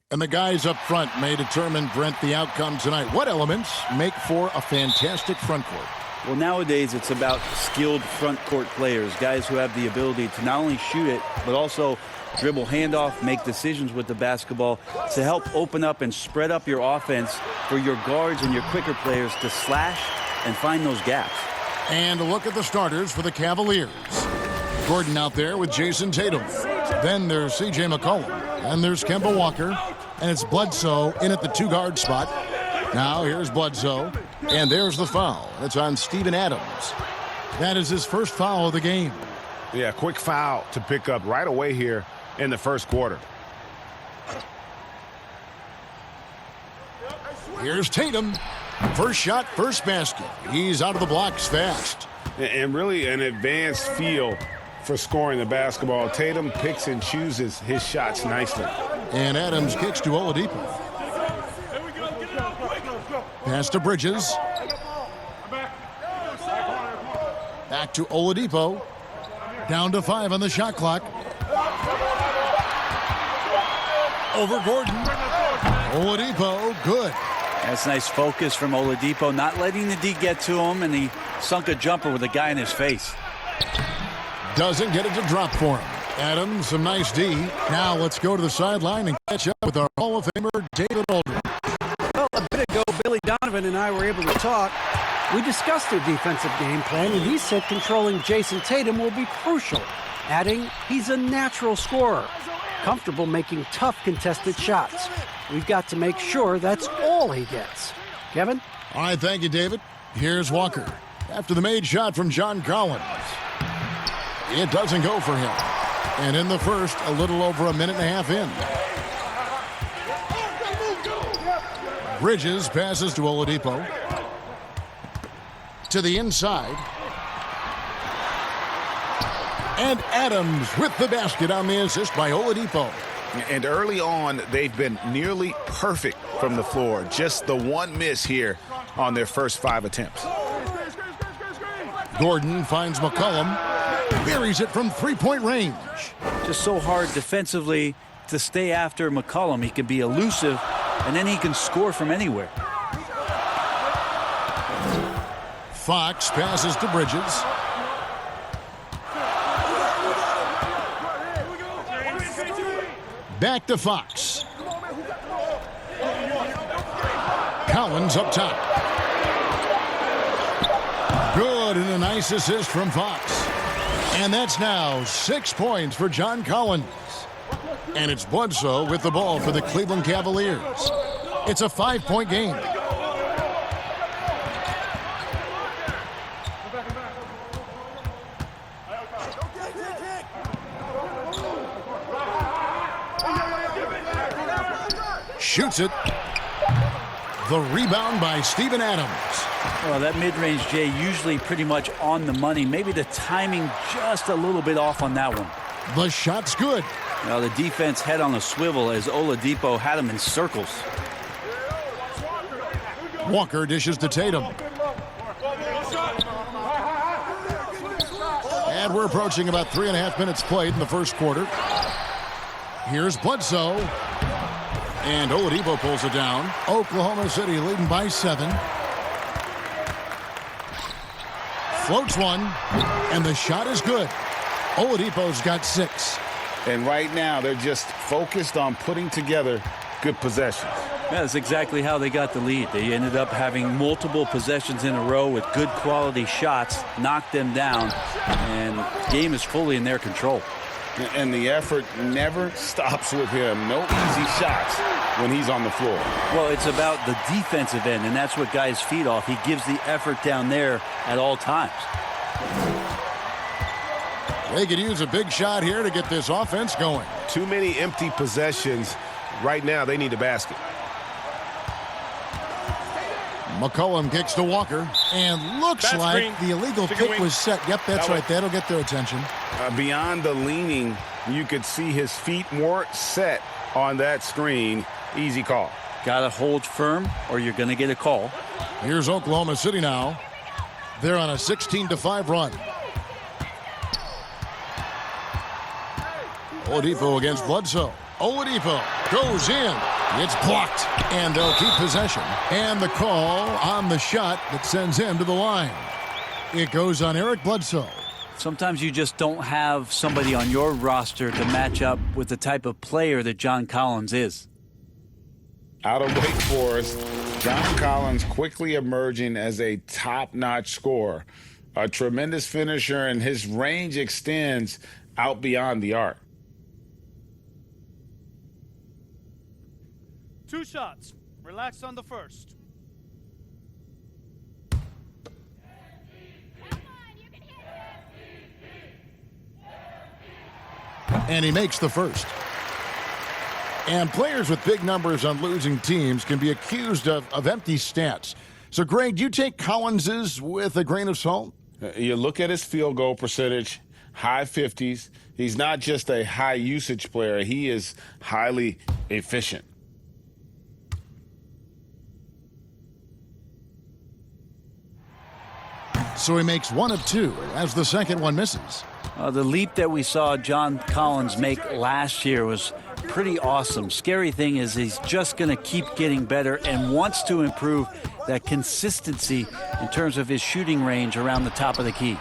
And the guys up front may determine, Brent, the outcome tonight. What elements make for a fantastic front court? Well, nowadays it's about skilled front court players, guys who have the ability to not only shoot it, but also dribble handoff, make decisions with the basketball to help open up and spread up your offense for your guards and your quicker players to slash and find those gaps. And a look at the starters for the Cavaliers. Gordon out there with Jason Tatum. Then there's C.J. McCollum. And there's Kemba Walker. And it's Bledsoe in at the two-guard spot. Now here's Bledsoe. And there's the foul. It's on Steven Adams. That is his first foul of the game. Yeah, quick foul to pick up right away here in the first quarter. Here's Tatum. First shot, first basket. He's out of the blocks fast. And really an advanced feel for scoring the basketball. Tatum picks and chooses his shots nicely. And Adams kicks to Oladipo. Pass to Bridges. Back to Oladipo. Down to 5 on the shot clock. Over Gordon. Oladipo, good. That's nice focus from Oladipo, not letting the D get to him, and he sunk a jumper with a guy in his face. Doesn't get it to drop for him. Adams, some nice D. Now let's go to the sideline and catch up with our Hall of Famer, David Aldridge. Well, a bit ago, Billy Donovan and I were able to talk. We discussed their defensive game plan, and he said controlling Jason Tatum will be crucial, adding he's a natural scorer, comfortable making tough contested shots. We've got to make sure that's all he gets. Kevin? All right, thank you, David. Here's Walker. After the made shot from John Collins. It doesn't go for him. And in the first, a little over a minute and a half in. Bridges passes to Oladipo. To the inside. And Adams with the basket on the assist by Oladipo. And early on, they've been nearly perfect from the floor. Just the one miss here on their first 5 attempts. Gordon finds McCollum. Buries it from three-point range. Just so hard defensively to stay after McCollum. He can be elusive, and then he can score from anywhere. Fox passes to Bridges. Back to Fox. Collins up top. Good, and a nice assist from Fox. And that's now 6 points for John Collins. And it's Bledsoe with the ball for the Cleveland Cavaliers. It's a 5-point game. Shoots it. The rebound by Steven Adams. Well, that mid-range, Jay, usually pretty much on the money. Maybe the timing just a little bit off on that one. The shot's good. Well, the defense head on a swivel as Oladipo had him in circles. Walker dishes to Tatum. And we're approaching about 3.5 minutes played in the first quarter. Here's Bledsoe. And Oladipo pulls it down. Oklahoma City leading by 7. Floats one, and the shot is good. Oladipo's got 6. And right now, they're just focused on putting together good possessions. Yeah, that's exactly how they got the lead. They ended up having multiple possessions in a row with good quality shots, knocked them down, and the game is fully in their control. And the effort never stops with him. No easy shots when he's on the floor. Well, it's about the defensive end, and that's what guys feed off. He gives the effort down there at all times. They could use a big shot here to get this offense going. Too many empty possessions. Right now, they need a basket. McCollum kicks to Walker, and looks That's like green. the illegal Chicken pick wing. was set. Yep, that's right. That'll get their attention. Beyond the leaning, you could see his feet more set on that screen. Easy call. Got to hold firm or you're going to get a call. Here's Oklahoma City now. They're on a 16-5 run. Oladipo against Bledsoe. Oladipo goes in. It's blocked, and they'll keep possession. And the call on the shot that sends him to the line. It goes on Eric Bledsoe. Sometimes you just don't have somebody on your roster to match up with the type of player that John Collins is. Out of Wake Forest, John Collins quickly emerging as a top-notch scorer. A tremendous finisher, and his range extends out beyond the arc. 2 shots. Relax on the first. And he makes the first. And players with big numbers on losing teams can be accused of empty stats. So, Greg, do you take Collins's with a grain of salt? You look at his field goal percentage, high 50s. He's not just a high usage player. He is highly efficient. So he makes 1 of 2 as the second one misses. The leap that we saw John Collins make last year was pretty awesome. Scary thing is he's just going to keep getting better and wants to improve that consistency in terms of his shooting range around the top of the key.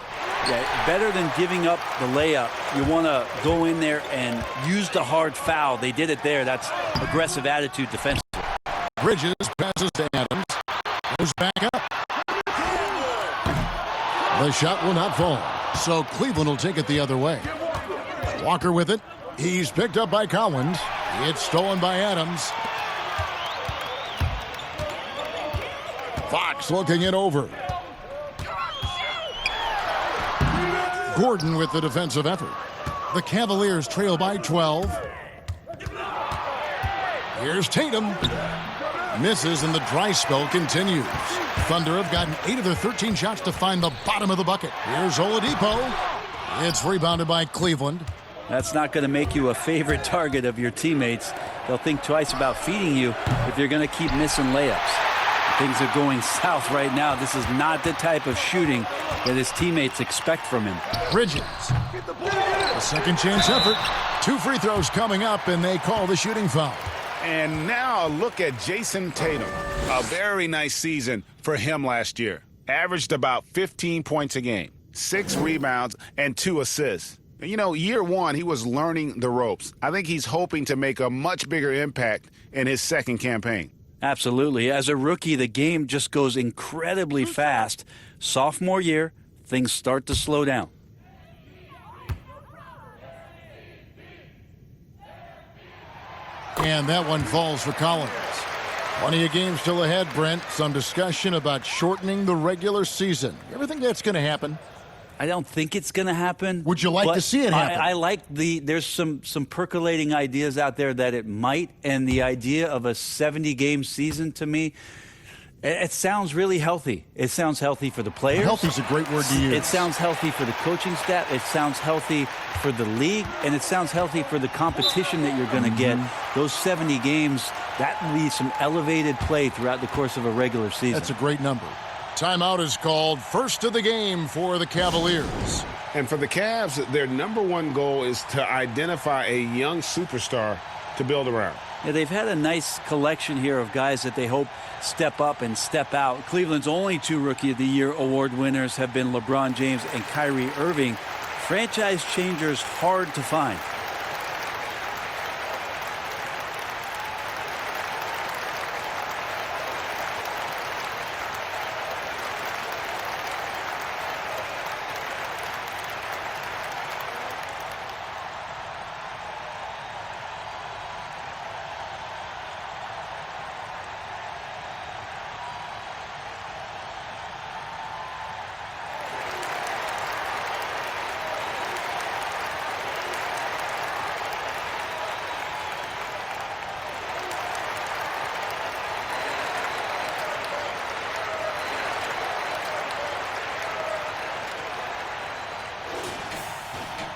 Yeah, better than giving up the layup, you want to go in there and use the hard foul. They did it there. That's aggressive attitude defensively. Bridges passes to Adams. Goes back up. The shot will not fall. So Cleveland will take it the other way. Walker with it. He's picked up by Collins. It's stolen by Adams. Fox looking it over. Gordon with the defensive effort. The Cavaliers trail by 12. Here's Tatum. Misses, and the dry spell continues. Thunder have gotten 8 of their 13 shots to find the bottom of the bucket. Here's Oladipo. It's rebounded by Cleveland. That's not going to make you a favorite target of your teammates. They'll think twice about feeding you if you're going to keep missing layups. Things are going south right now. This is not the type of shooting that his teammates expect from him. Bridges. A second chance effort. 2 free throws coming up, and they call the shooting foul. And now a look at Jason Tatum. A very nice season for him last year. Averaged about 15 points a game, 6 rebounds, and 2 assists. You know, year 1, he was learning the ropes. I think he's hoping to make a much bigger impact in his second campaign. Absolutely. As a rookie, the game just goes incredibly fast. Sophomore year, things start to slow down. And that one falls for Collins. Plenty of games still ahead, Brent. Some discussion about shortening the regular season. You ever think that's going to happen? I don't think it's going to happen. Would you like to see it happen? I like there's some percolating ideas out there that it might, and the idea of a 70-game season to me, it sounds really healthy. It sounds healthy for the players. Healthy's a great word to use. It sounds healthy for the coaching staff. It sounds healthy for the league, and it sounds healthy for the competition that you're going to get. Those 70 games, that will be some elevated play throughout the course of a regular season. That's a great number. Timeout is called. First of the game for the Cavaliers. And for the Cavs, their number 1 goal is to identify a young superstar to build around. Yeah, they've had a nice collection here of guys that they hope step up and step out. Cleveland's only 2 Rookie of the Year award winners have been LeBron James and Kyrie Irving. Franchise changers hard to find.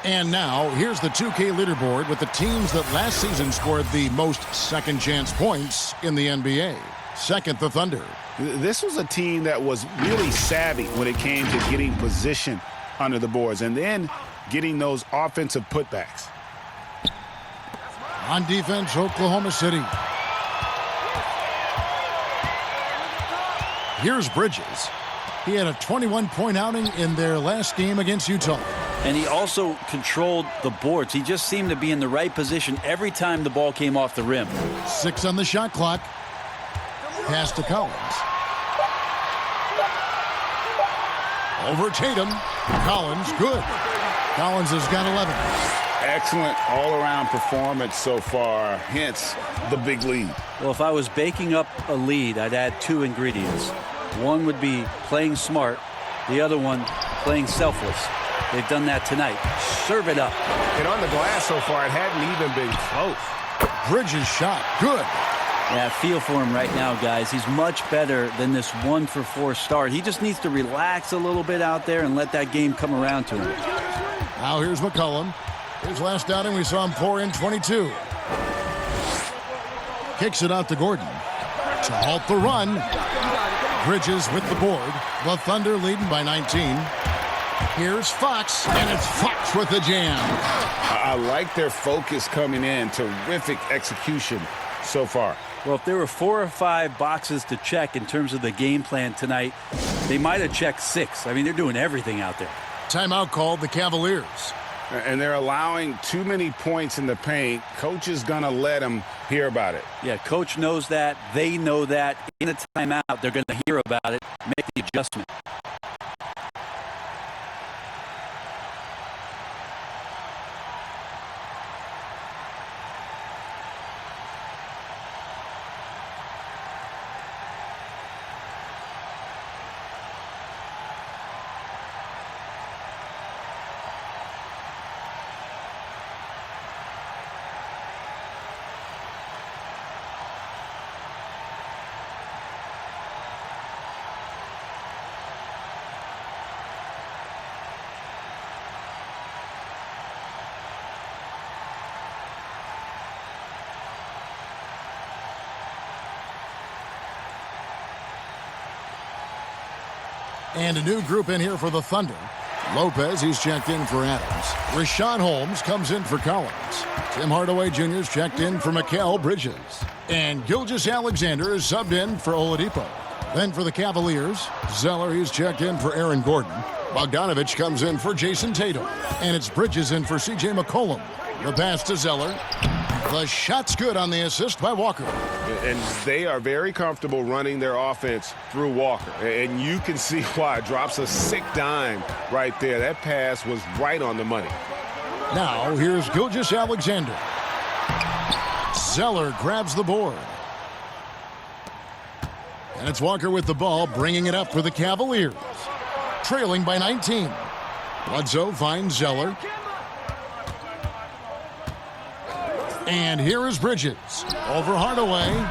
And now, here's the 2K leaderboard with the teams that last season scored the most second-chance points in the NBA. Second, the Thunder. This was a team that was really savvy when it came to getting position under the boards and then getting those offensive putbacks. On defense, Oklahoma City. Here's Bridges. He had a 21-point outing in their last game against Utah. And he also controlled the boards. He just seemed to be in the right position every time the ball came off the rim. 6 on the shot clock. Pass to Collins. Over Tatum. Collins, good. Collins has got 11. Excellent all-around performance so far, hence the big lead. Well, if I was baking up a lead, I'd add 2 ingredients. One would be playing smart. The other one, playing selfless. They've done that tonight. Serve it up. And on the glass so far, it hadn't even been close. Bridges shot, good. Yeah, I feel for him right now, guys. He's much better than this 1-for-4 start. He just needs to relax a little bit out there and let that game come around to him. Now here's McCollum. His last outing, we saw him pour in 22. Kicks it out to Gordon. To halt the run. Bridges with the board. The Thunder leading by 19. Here's Fox, and it's Fox with the jam. I like their focus coming in. Terrific execution so far. Well, if there were 4 or 5 boxes to check in terms of the game plan tonight, they might have checked 6. I mean, they're doing everything out there. Timeout called the Cavaliers. And they're allowing too many points in the paint. Coach is going to let them hear about it. Yeah, coach knows that. They know that. In a timeout, they're going to hear about it, make the adjustment. And a new group in here for the Thunder. Lopez, he's checked in for Adams. Rashawn Holmes comes in for Collins. Tim Hardaway Jr.'s checked in for Mikal Bridges. And Gilgeous-Alexander is subbed in for Oladipo. Then for the Cavaliers, Zeller, he's checked in for Aaron Gordon. Bogdanovich comes in for Jason Tatum. And it's Bridges in for C.J. McCollum. The pass to Zeller. The shot's good on the assist by Walker. And they are very comfortable running their offense through Walker. And you can see why. Drops a sick dime right there. That pass was right on the money. Now, here's Gilgeous-Alexander. Zeller grabs the board. And it's Walker with the ball, bringing it up for the Cavaliers. Trailing by 19. Bledsoe finds Zeller. And here is Bridges. Over Hardaway.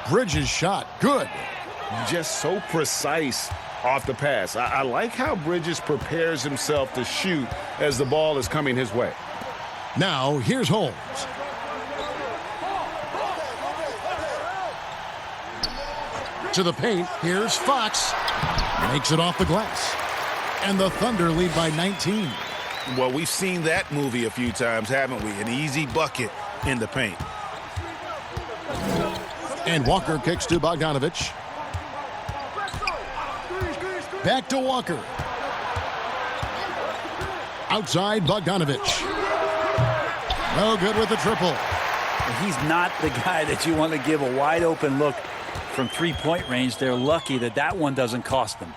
Bridges shot. Good. Just so precise off the pass. I like how Bridges prepares himself to shoot as the ball is coming his way. Now, here's Holmes. To the paint. Here's Fox. Makes it off the glass. And the Thunder lead by 19. Well, we've seen that movie a few times, haven't we? An easy bucket in the paint. And Walker kicks to Bogdanovich. Back to Walker. Outside Bogdanovich. No good with the triple. He's not the guy that you want to give a wide open look from three-point range. They're lucky that that one doesn't cost them.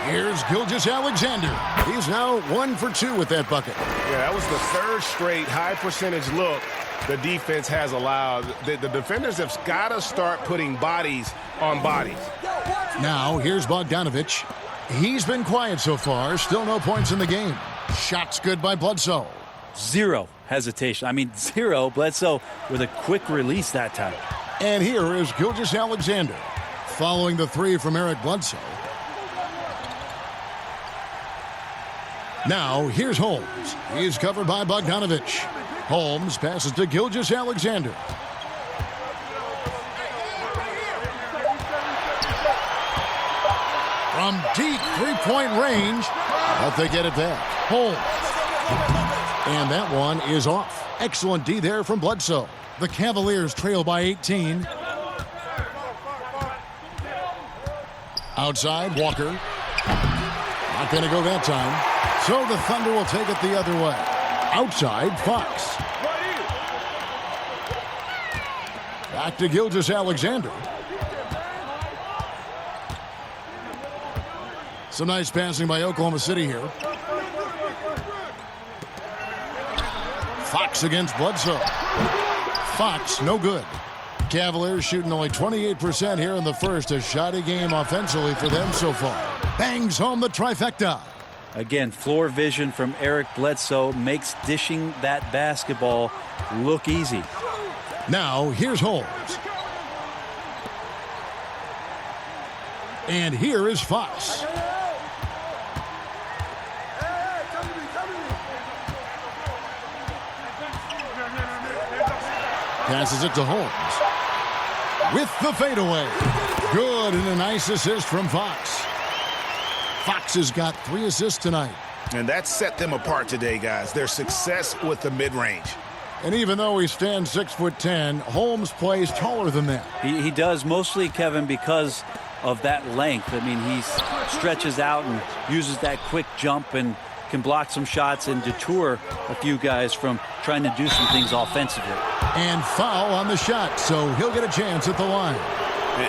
Here's Gilgeous-Alexander. He's now 1 for 2 with that bucket. Yeah, that was the third straight high percentage look the defense has allowed. The defenders have got to start putting bodies on bodies. Now, here's Bogdanovich. He's been quiet so far. Still no points in the game. Shots good by Bledsoe. Zero hesitation. I mean, zero. Bledsoe with a quick release that time. And here is Gilgeous-Alexander. Following the three from Eric Bledsoe. Now, here's Holmes. He's covered by Bogdanovich. Holmes passes to Gilgeous-Alexander. From deep three-point range, but they get it back. Holmes. And that one is off. Excellent D there from Bledsoe. The Cavaliers trail by 18. Outside, Walker. Not going to go that time. So the Thunder will take it the other way. Outside, Fox. Back to Gilgeous-Alexander. Some nice passing by Oklahoma City here. Fox against Bledsoe. Fox, no good. Cavaliers shooting only 28% here in the first. A shoddy game offensively for them so far. Bangs home the trifecta. Again, floor vision from Eric Bledsoe makes dishing that basketball look easy. Now, here's Holmes. And here is Fox. Passes it to Holmes. With the fadeaway. Good, and a nice assist from Fox. Fox has got 3 assists tonight. And that set them apart today, guys. Their success with the mid-range. And even though he stands 6'10", Holmes plays taller than that. He does, mostly, Kevin, because of that length. I mean, he stretches out and uses that quick jump and can block some shots and deter a few guys from trying to do some things offensively. And foul on the shot, so he'll get a chance at the line.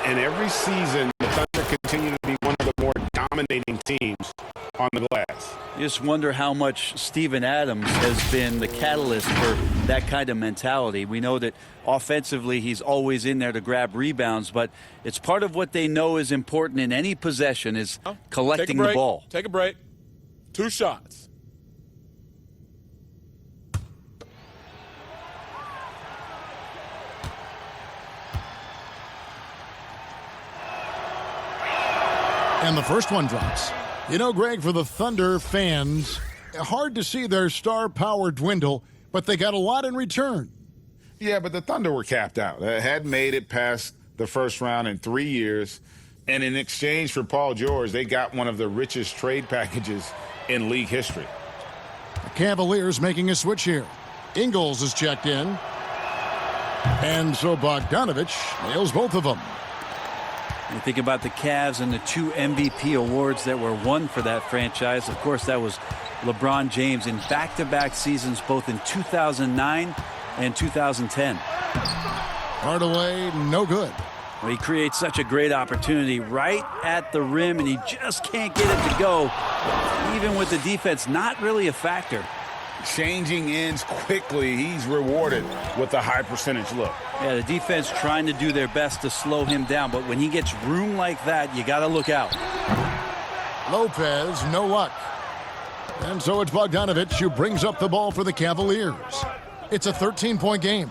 And every season, the Thunder continue to be one of the more dominating teams on the glass. You just wonder how much Steven Adams has been the catalyst for that kind of mentality. We know that offensively he's always in there to grab rebounds, but it's part of what they know is important in any possession is collecting the ball. Take a break. 2 shots. And the first one drops. You know, Greg, for the Thunder fans, hard to see their star power dwindle, but they got a lot in return. Yeah, but the Thunder were capped out. Hadn't made it past the first round in 3 years. And in exchange for Paul George, they got one of the richest trade packages in league history. The Cavaliers making a switch here. Ingles is checked in. And so Bogdanovich nails both of them. You think about the Cavs and the 2 MVP awards that were won for that franchise. Of course, that was LeBron James in back-to-back seasons, both in 2009 and 2010. Hardaway, no good. Well, he creates such a great opportunity right at the rim, and he just can't get it to go. Even with the defense not really a factor. Changing ends quickly. He's rewarded with a high percentage look. Yeah, the defense trying to do their best to slow him down, but when he gets room like that, you got to look out. Lopez, no luck. And so it's Bogdanovich who brings up the ball for the Cavaliers. It's a 13-point game.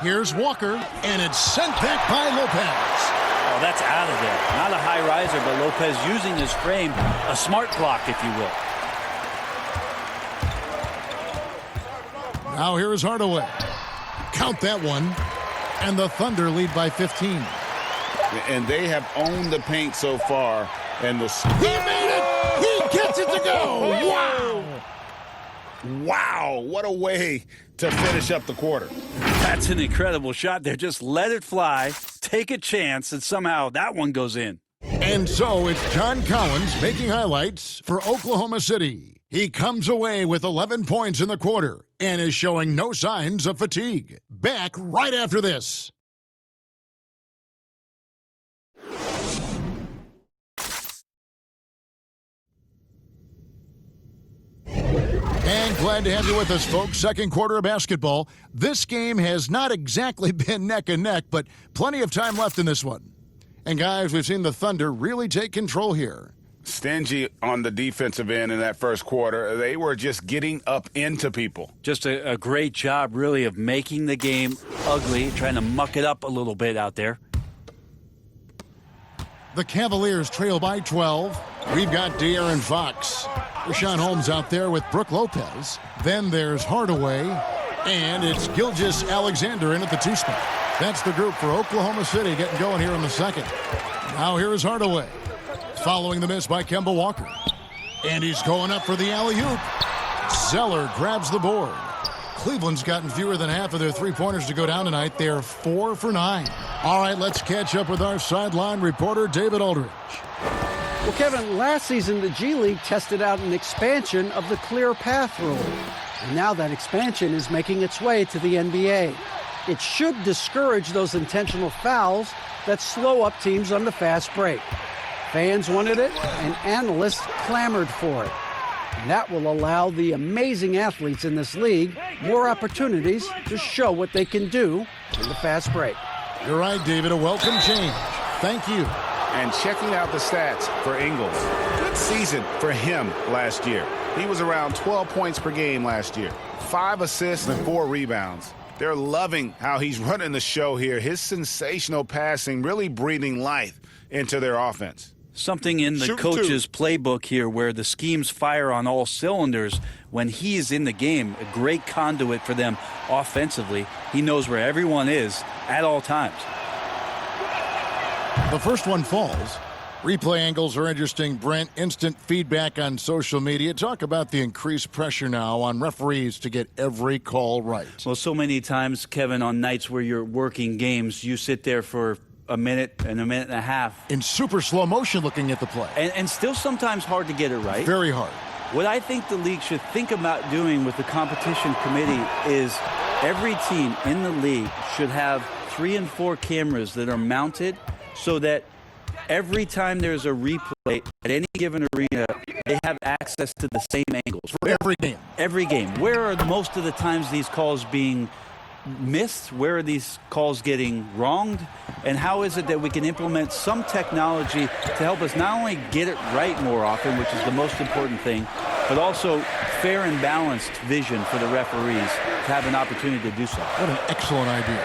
Here's Walker, and it's sent back by Lopez. Oh, that's out of there. Not a high riser, but Lopez using his frame, a smart block, if you will. Now here is Hardaway. Count that one. And the Thunder lead by 15. And they have owned the paint so far. And the He made it! He gets it to go! Wow! Wow, what a way to finish up the quarter. That's an incredible shot there. Just let it fly, take a chance, and somehow that one goes in. And so it's John Collins making highlights for Oklahoma City. He comes away with 11 points in the quarter and is showing no signs of fatigue. Back right after this. And glad to have you with us, folks. Second quarter of basketball. This game has not exactly been neck and neck, but plenty of time left in this one. And guys, we've seen the Thunder really take control here. Stingy on the defensive end in that first quarter. They were just getting up into people. Just a great job, really, of making the game ugly, trying to muck it up a little bit out there. The Cavaliers trail by 12. We've got De'Aaron Fox. Rashawn Holmes out there with Brook Lopez. Then there's Hardaway. And it's Gilgeous-Alexander in at the 2 spot. That's the group for Oklahoma City getting going here in the second. Now here is Hardaway. Following the miss by Kemba Walker. And he's going up for the alley-oop. Zeller grabs the board. Cleveland's gotten fewer than half of their three-pointers to go down tonight. They're 4 for 9. All right, let's catch up with our sideline reporter, David Aldridge. Well, Kevin, last season the G League tested out an expansion of the clear path rule. And now that expansion is making its way to the NBA. It should discourage those intentional fouls that slow up teams on the fast break. Fans wanted it, and analysts clamored for it. And that will allow the amazing athletes in this league more opportunities to show what they can do in the fast break. You're right, David. A welcome change. Thank you. And checking out the stats for Ingles. Good season for him last year. He was around 12 points per game last year. 5 assists and 4 rebounds. They're loving how he's running the show here. His sensational passing really breathing life into their offense. Something in the coach's playbook here where the schemes fire on all cylinders when he is in the game. A great conduit for them offensively. He knows where everyone is at all times. The first one falls. Replay angles are interesting, Brent. Instant feedback on social media. Talk about the increased pressure now on referees to get every call right. Well, so many times, Kevin, on nights where you're working games, you sit there for a minute and a half. In super slow motion looking at the play. And still sometimes hard to get it right. Very hard. What I think the league should think about doing with the competition committee is every team in the league should have 3 and 4 cameras that are mounted so that every time there's a replay at any given arena, they have access to the same angles. For every game. Every game. Where are most of the times these calls being missed? Where are these calls getting wronged? And how is it that we can implement some technology to help us not only get it right more often, which is the most important thing, but also fair and balanced vision for the referees to have an opportunity to do so. What an excellent idea.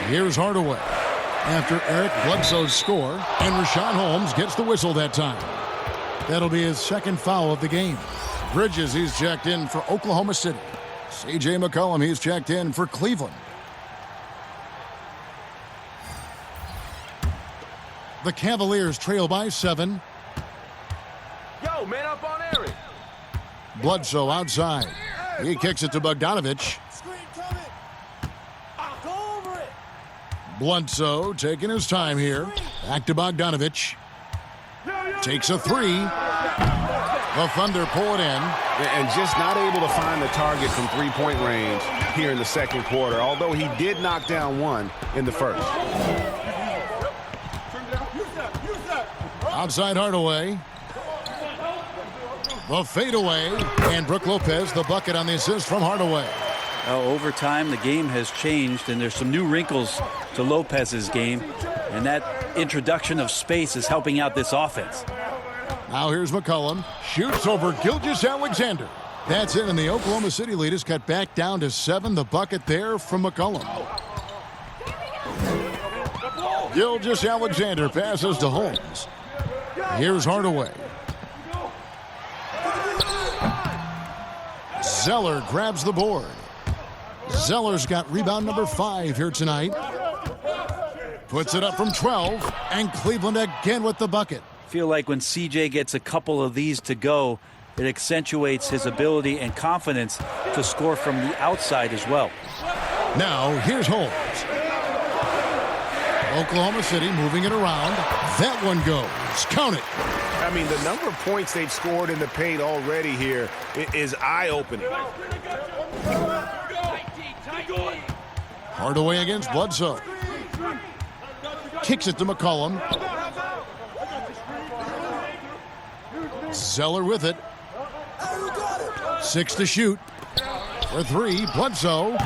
Here's Hardaway. After Eric Bledsoe's score, and Rashawn Holmes gets the whistle that time. That'll be his second foul of the game. Bridges, he's checked in for Oklahoma City. C.J. McCollum, he's checked in for Cleveland. The Cavaliers trail by 7. Yo, man up on Eric. Bledsoe outside. He kicks it to Bogdanovich. Bledsoe taking his time here. Back to Bogdanovich. Takes a 3. The Thunder pull it in. And just not able to find the target from three-point range here in the second quarter, although he did knock down one in the first. Outside Hardaway. The fadeaway. And Brook Lopez, the bucket on the assist from Hardaway. Over time, the game has changed, and there's some new wrinkles to Lopez's game, and that introduction of space is helping out this offense. Now here's McCollum. Shoots over Gilgeous-Alexander. That's it, and the Oklahoma City lead is cut back down to 7. The bucket there from McCollum. Gilgeous-Alexander passes to Holmes. Here's Hardaway. Zeller grabs the board. Zeller's got rebound number 5 here tonight. Puts it up from 12, and Cleveland again with the bucket. Feel like when CJ gets a couple of these to go, it accentuates his ability and confidence to score from the outside as well. Now here's Holmes. Oklahoma City moving it around. That one goes. Count it. I mean, the number of points they've scored in the paint already here is eye-opening. Hardaway against Bledsoe. Kicks it to McCollum. Zeller with it. 6 to shoot. For 3, Bledsoe.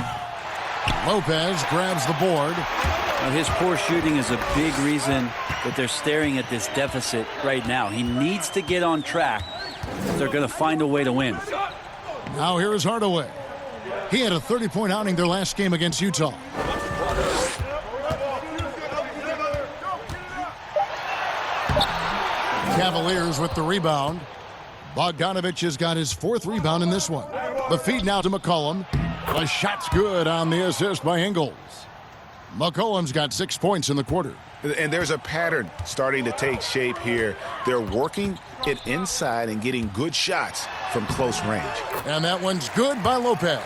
Lopez grabs the board. Now, his poor shooting is a big reason that they're staring at this deficit right now. He needs to get on track if they're going to find a way to win. Now here is Hardaway. He had a 30-point outing their last game against Utah. Cavaliers with the rebound. Bogdanovich has got his 4th rebound in this one. The feed now to McCollum. The shot's good on the assist by Ingles. McCollum's got 6 points in the quarter. And there's a pattern starting to take shape here. They're working it inside and getting good shots from close range. And that one's good by Lopez.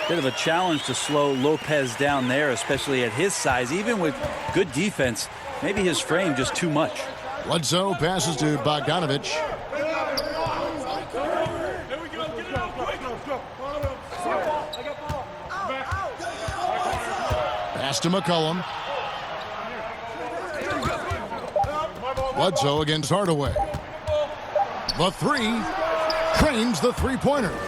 Bit of a challenge to slow Lopez down there, especially at his size. Even with good defense, maybe his frame just too much. Bledsoe passes to Bogdanovich. Pass to McCollum. Bledsoe against Hardaway. The three trains the three-pointer.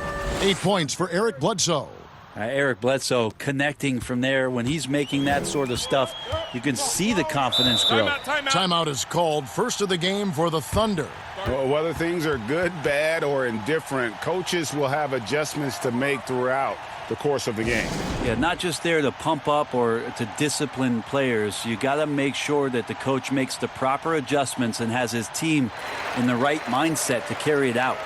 8 points for Eric Bledsoe. Eric Bledsoe connecting from there. When he's making that sort of stuff, you can see the confidence grow. Timeout is called. First of the game for the Thunder. Well, whether things are good, bad, or indifferent, coaches will have adjustments to make throughout the course of the game. Yeah, not just there to pump up or to discipline players. You got to make sure that the coach makes the proper adjustments and has his team in the right mindset to carry it out.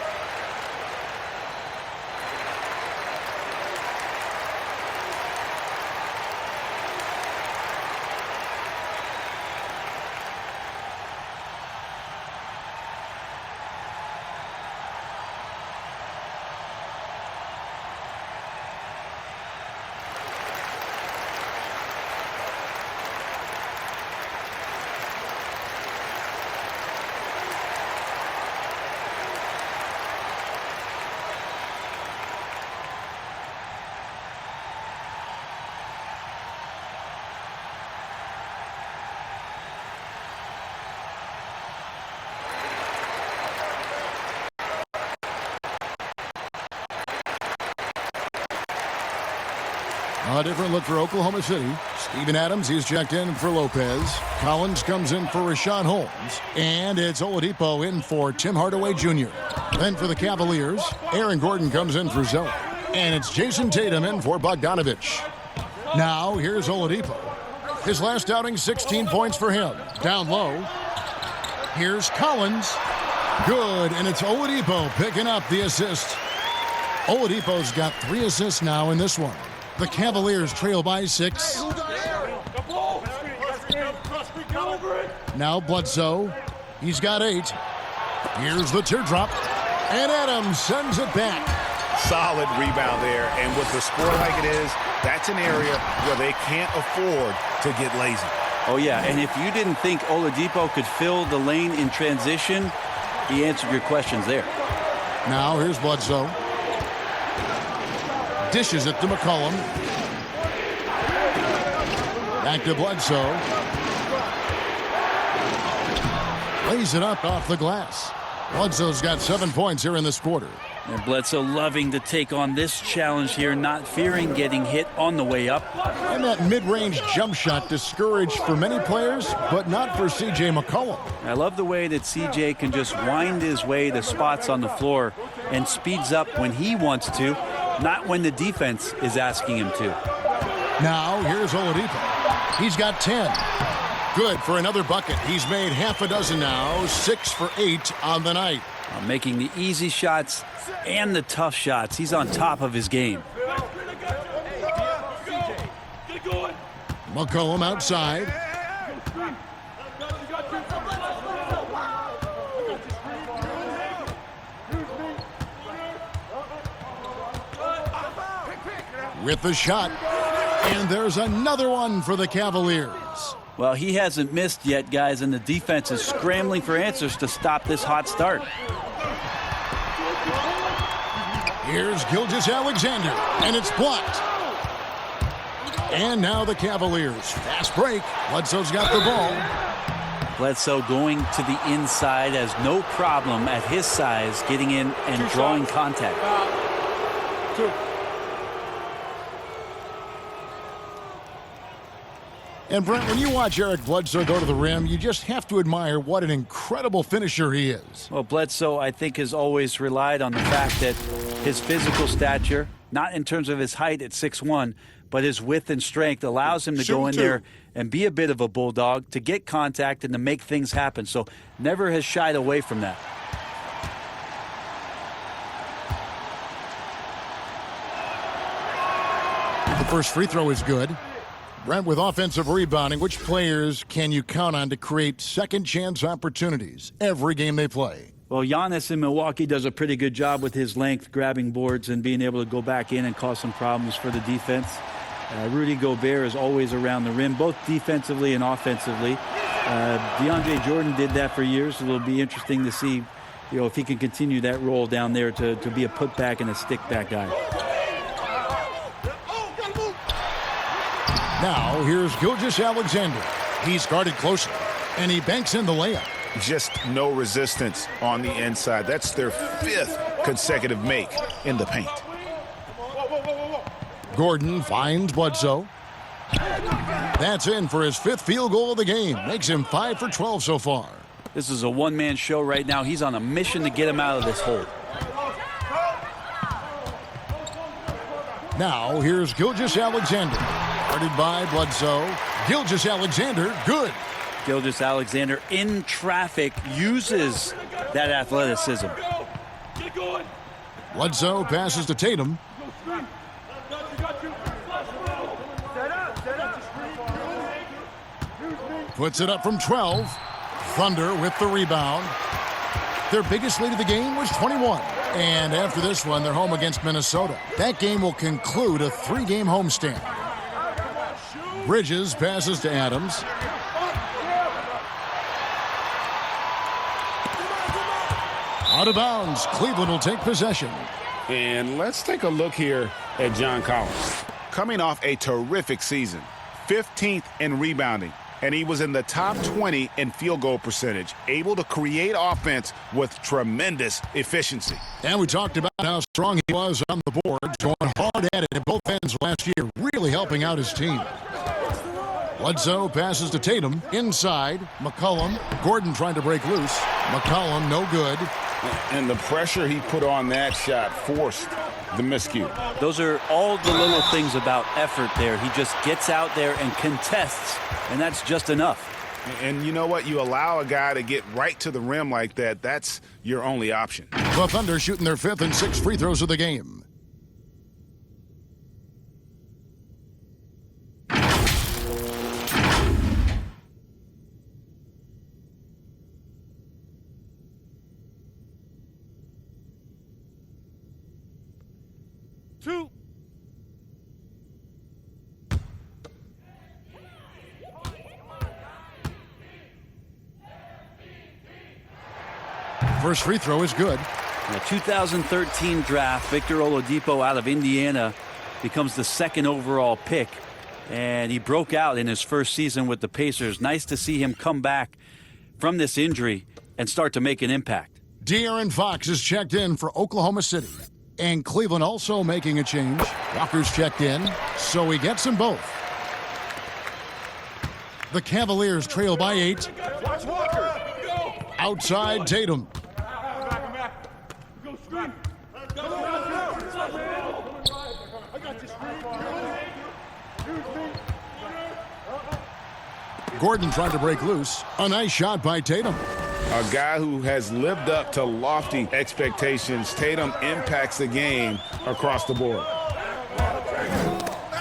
A different look for Oklahoma City. Steven Adams, he's checked in for Lopez. Collins comes in for Rashawn Holmes. And it's Oladipo in for Tim Hardaway Jr. Then for the Cavaliers, Aaron Gordon comes in for Zoe. And it's Jason Tatum in for Bogdanovich. Now, here's Oladipo. His last outing, 16 points for him. Down low. Here's Collins. Good, and it's Oladipo picking up the assist. Oladipo's got 3 assists now in this one. The Cavaliers trail by 6. Now Bledsoe. He's got 8. Here's the teardrop. And Adams sends it back. Solid rebound there. And with the score like it is, that's an area where they can't afford to get lazy. Oh, yeah, and if you didn't think Oladipo could fill the lane in transition, he answered your questions there. Now here's Bledsoe. Dishes it to McCollum. Back to Bledsoe. Lays it up off the glass. Bledsoe's got 7 points here in this quarter. And Bledsoe loving to take on this challenge here, not fearing getting hit on the way up. And that mid-range jump shot discouraged for many players, but not for C.J. McCollum. I love the way that C.J. can just wind his way to spots on the floor and speeds up when he wants to, not when the defense is asking him to. Now, here's Oladipo. He's got 10. Good for another bucket. He's made half a dozen now, 6 for 8 on the night. Making the easy shots and the tough shots. He's on top of his game. McCollum outside. With the shot. And there's another one for the Cavaliers. Well, he hasn't missed yet, guys, and the defense is scrambling for answers to stop this hot start. Here's Gilgeous-Alexander, and it's blocked. And now the Cavaliers. Fast break. Bledsoe's got the ball. Bledsoe going to the inside has no problem at his size getting in and drawing contact. And Brent, when you watch Eric Bledsoe go to the rim, you just have to admire what an incredible finisher he is. Well, Bledsoe, I think, has always relied on the fact that his physical stature, not in terms of his height at 6'1", but his width and strength allows him to go in there and be a bit of a bulldog, to get contact and to make things happen. So never has shied away from that. The first free throw is good. Brent, with offensive rebounding, which players can you count on to create second chance opportunities every game they play? Well, Giannis in Milwaukee does a pretty good job with his length, grabbing boards and being able to go back in and cause some problems for the defense. Rudy Gobert is always around the rim, both defensively and offensively. DeAndre Jordan did that for years. It'll be interesting to see, if he can continue that role down there to be a putback and a stick-back guy. Now, here's Gilgeous-Alexander. He's guarded closely, and he banks in the layup. Just no resistance on the inside. That's their 5th consecutive make in the paint. Gordon finds Bledsoe. That's in for his 5th field goal of the game. Makes him 5 for 12 so far. This is a one-man show right now. He's on a mission to get him out of this hole. Now, here's Gilgeous-Alexander. Guarded by Bledsoe. Gilgeous-Alexander, good. Gilgeous-Alexander in traffic uses that athleticism. Bledsoe passes to Tatum. Puts it up from 12. Thunder with the rebound. Their biggest lead of the game was 21. And after this one, they're home against Minnesota. That game will conclude a 3-game homestand. Bridges passes to Adams. Out of bounds. Cleveland will take possession. And let's take a look here at John Collins. Coming off a terrific season, 15th in rebounding, and he was in the top 20 in field goal percentage, able to create offense with tremendous efficiency. And we talked about how strong he was on the board, going hard at it at both ends last year, really helping out his team. Bledsoe passes to Tatum. Inside, McCollum. Gordon trying to break loose. McCollum, no good. And the pressure he put on that shot forced the miscue. Those are all the little things about effort there. He just gets out there and contests, and that's just enough. And you know what? You allow a guy to get right to the rim like that, that's your only option. The Thunder shooting their 5th and 6th free throws of the game. First free throw is good. The 2013 draft, Victor Oladipo out of Indiana becomes the 2nd overall pick, and he broke out in his first season with the Pacers. Nice to see him come back from this injury and start to make an impact. De'Aaron Fox is checked in for Oklahoma City. And Cleveland also making a change. Walker's checked in, so he gets them both. The Cavaliers trail by 8. Outside Tatum. Gordon trying to break loose. A nice shot by Tatum. A guy who has lived up to lofty expectations. Tatum impacts the game across the board.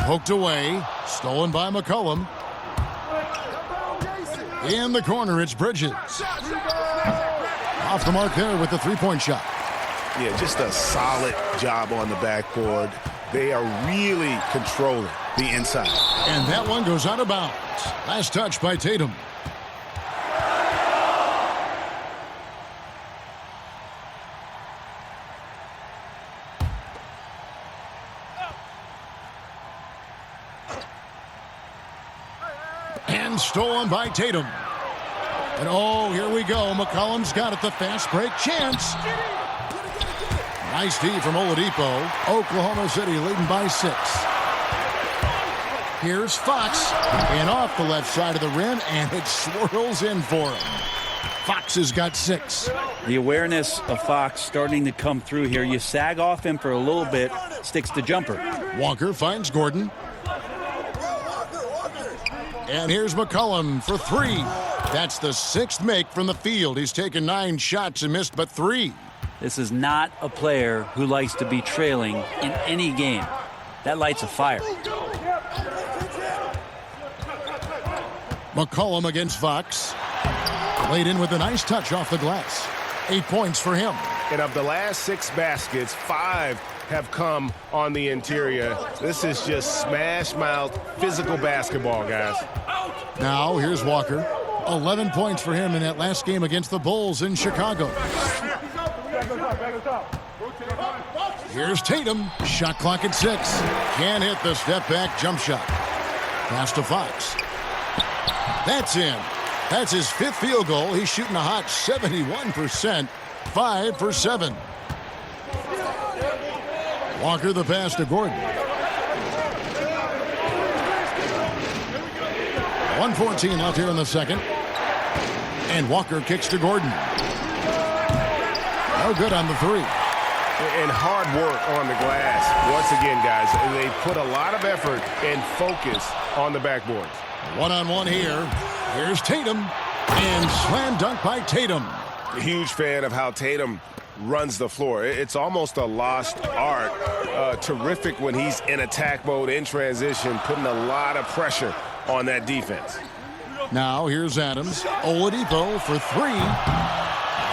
Poked away. Stolen by McCollum. In the corner, it's Bridges. Off the mark there with the three-point shot. Yeah, just a solid job on the backboard. They are really controlling the inside. And that one goes out of bounds. Last touch by Tatum. And stolen by Tatum. And oh, here we go. McCollum's got it. The fast break chance. Nice D from Oladipo. Oklahoma City leading by 6. Here's Fox. And off the left side of the rim, and it swirls in for him. Fox has got 6. The awareness of Fox starting to come through here. You sag off him for a little bit, sticks the jumper. Walker finds Gordon. And here's McCollum for 3. That's the 6th make from the field. He's taken 9 shots and missed but 3. This is not a player who likes to be trailing in any game. That lights a fire. McCollum against Fox. Laid in with a nice touch off the glass. 8 points for him. And of the last 6 baskets, 5 have come on the interior. This is just smash mouth physical basketball, guys. Now here's Walker. 11 points for him in that last game against the Bulls in Chicago. Here's Tatum. Shot clock at 6. Can't hit the step-back jump shot. Pass to Fox. That's in. That's his 5th field goal. He's shooting a hot 71%. 5 for 7. Walker the pass to Gordon. 1:14 left here in the second. And Walker kicks to Gordon. No good on the 3. And hard work on the glass. Once again, guys, they put a lot of effort and focus on the backboards. One-on-one here. Here's Tatum. And slam dunk by Tatum. A huge fan of how Tatum runs the floor. It's almost a lost art. Terrific when he's in attack mode, in transition, putting a lot of pressure on that defense. Now here's Adams. Oladipo for 3.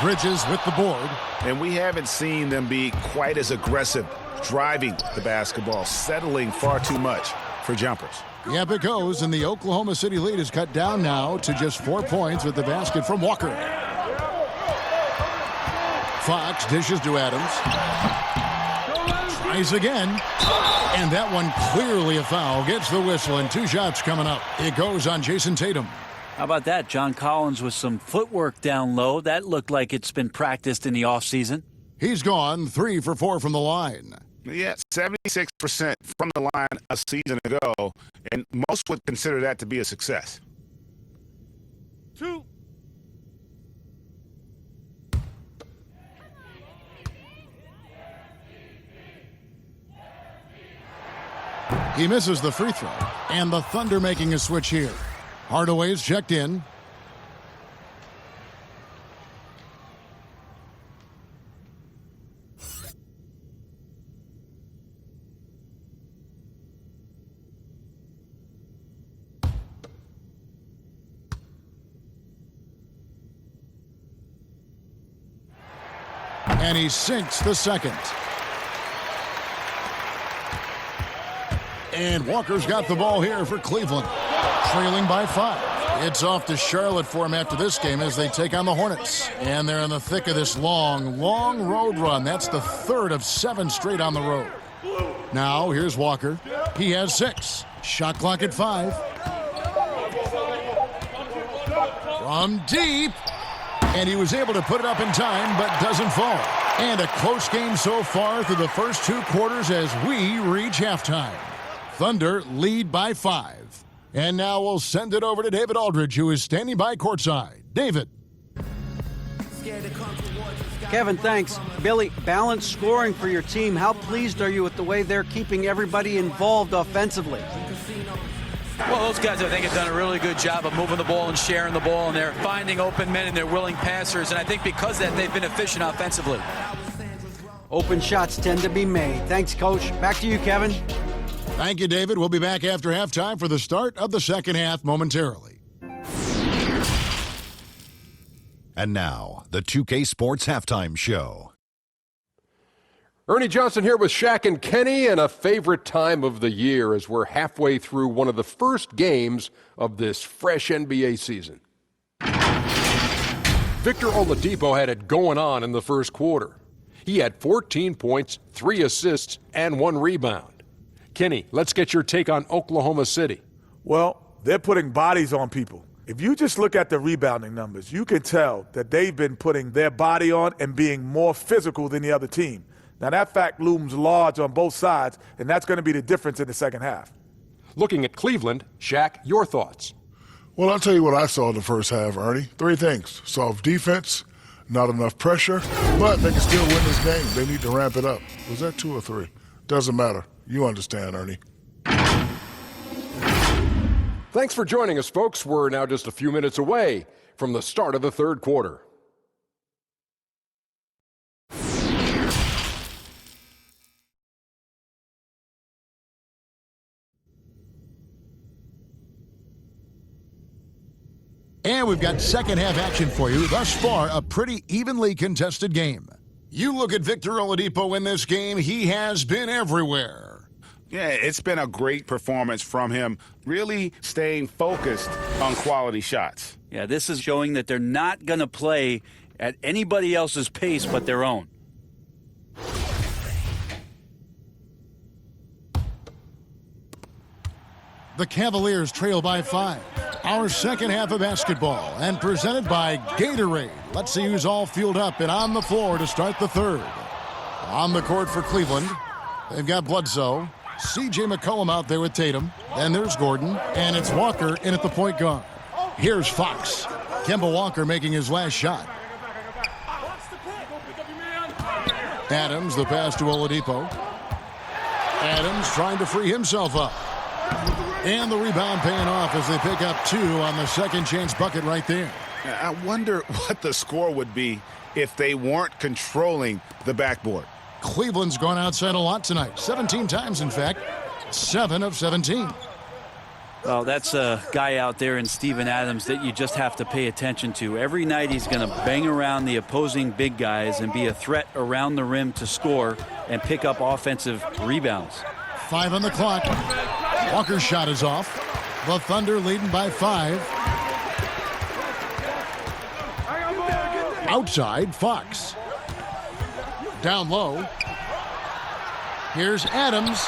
Bridges with the board. And we haven't seen them be quite as aggressive driving the basketball, settling far too much for jumpers. Yep, it goes, and the Oklahoma City lead is cut down now to just 4 points with the basket from Walker. Fox dishes to Adams. Tries again. And that one clearly a foul. Gets the whistle, and 2 shots coming up. It goes on Jason Tatum. How about that? John Collins with some footwork down low. That looked like it's been practiced in the offseason. He's gone 3 for 4 from the line. Yeah, 76% from the line a season ago, and most would consider that to be a success. 2. He misses the free throw, and the Thunder making a switch here. Hardaway's checked in. And he sinks the second. And Walker's got the ball here for Cleveland, trailing by 5. It's off to Charlotte for him after this game as they take on the Hornets. And they're in the thick of this long road run. That's the 3rd of 7 straight on the road. Now, here's Walker. He has 6. Shot clock at 5. From deep. And he was able to put it up in time, but doesn't fall. And a close game so far through the first 2 quarters as we reach halftime. Thunder lead by 5. And now we'll send it over to David Aldridge, who is standing by courtside. David. Kevin, thanks. Billy, balanced scoring for your team. How pleased are you with the way they're keeping everybody involved offensively? Well, those guys, I think, have done a really good job of moving the ball and sharing the ball, and they're finding open men and they're willing passers, and I think because of that, they've been efficient offensively. Open shots tend to be made. Thanks, Coach. Back to you, Kevin. Thank you, David. We'll be back after halftime for the start of the second half momentarily. And now, the 2K Sports Halftime Show. Ernie Johnson here with Shaq and Kenny, and a favorite time of the year as we're halfway through one of the first games of this fresh NBA season. Victor Oladipo had it going on in the first quarter. He had 14 points, 3 assists, and 1 rebound. Kenny, let's get your take on Oklahoma City. Well, they're putting bodies on people. If you just look at the rebounding numbers, you can tell that they've been putting their body on and being more physical than the other team. Now, that fact looms large on both sides, and that's going to be the difference in the second half. Looking at Cleveland, Shaq, your thoughts? Well, I'll tell you what I saw in the first half, Ernie. 3 things. Soft defense, not enough pressure, but they can still win this game. They need to ramp it up. Was that 2 or 3? Doesn't matter. You understand, Ernie. Thanks for joining us, folks. We're now just a few minutes away from the start of the third quarter. And we've got second half action for you. Thus far, a pretty evenly contested game. You look at Victor Oladipo in this game, he has been everywhere. Yeah, it's been a great performance from him, really staying focused on quality shots. Yeah, this is showing that they're not going to play at anybody else's pace but their own. The Cavaliers trail by 5. Our second half of basketball, and presented by Gatorade. Let's see who's all fueled up and on the floor to start the third. On the court for Cleveland, they've got Bledsoe, CJ McCollum out there with Tatum. Then there's Gordon, and it's Walker in at the point guard. Here's Fox. Kemba Walker making his last shot. Adams, the pass to Oladipo. Adams trying to free himself up. And the rebound paying off as they pick up 2 on the second chance bucket right there. I wonder what the score would be if they weren't controlling the backboard. Cleveland's gone outside a lot tonight. 17 times, in fact. 7 of 17. Well, that's a guy out there in Steven Adams that you just have to pay attention to. Every night he's going to bang around the opposing big guys and be a threat around the rim to score and pick up offensive rebounds. 5 on the clock. Walker's shot is off. The Thunder leading by 5. Outside, Fox. Down low. Here's Adams.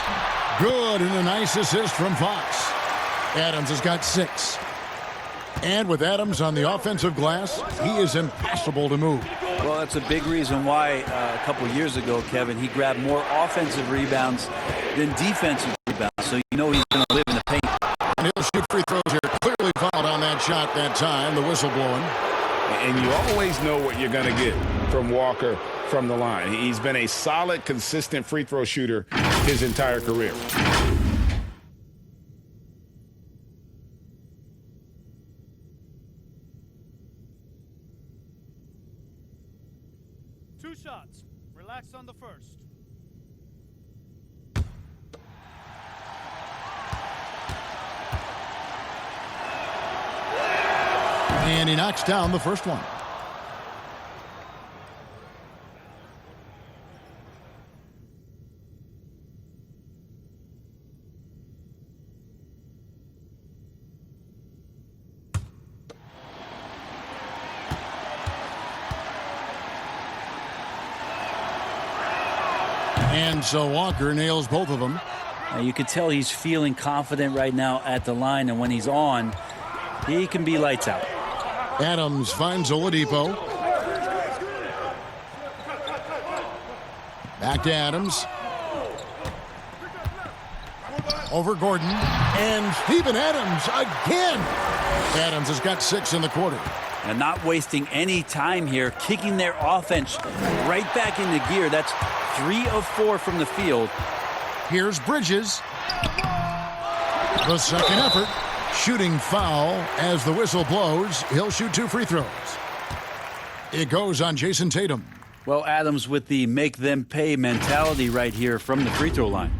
Good, and a nice assist from Fox. Adams has got 6. And with Adams on the offensive glass, he is impossible to move. Well, that's a big reason why a couple years ago, Kevin, he grabbed more offensive rebounds than defensive rebounds. So you know he's going to live in the paint. And he'll shoot free throws here. Clearly fouled on that shot that time. The whistle blowing. And you always know what you're going to get from Walker from the line. He's been a solid, consistent free throw shooter his entire career. Two shots. Relax on the first. And he knocks down the first one. And so Walker nails both of them. You can tell he's feeling confident right now at the line, and when he's on, he can be lights out. Adams finds Oladipo. Back to Adams. Over Gordon. And Steven Adams again. Adams has got 6 in the quarter. And not wasting any time here, kicking their offense right back into gear. That's 3 of 4 from the field. Here's Bridges. The second effort. Shooting foul as the whistle blows. He'll shoot 2 free throws. It goes on Jason Tatum. Well, Adams with the make them pay mentality right here from the free throw line.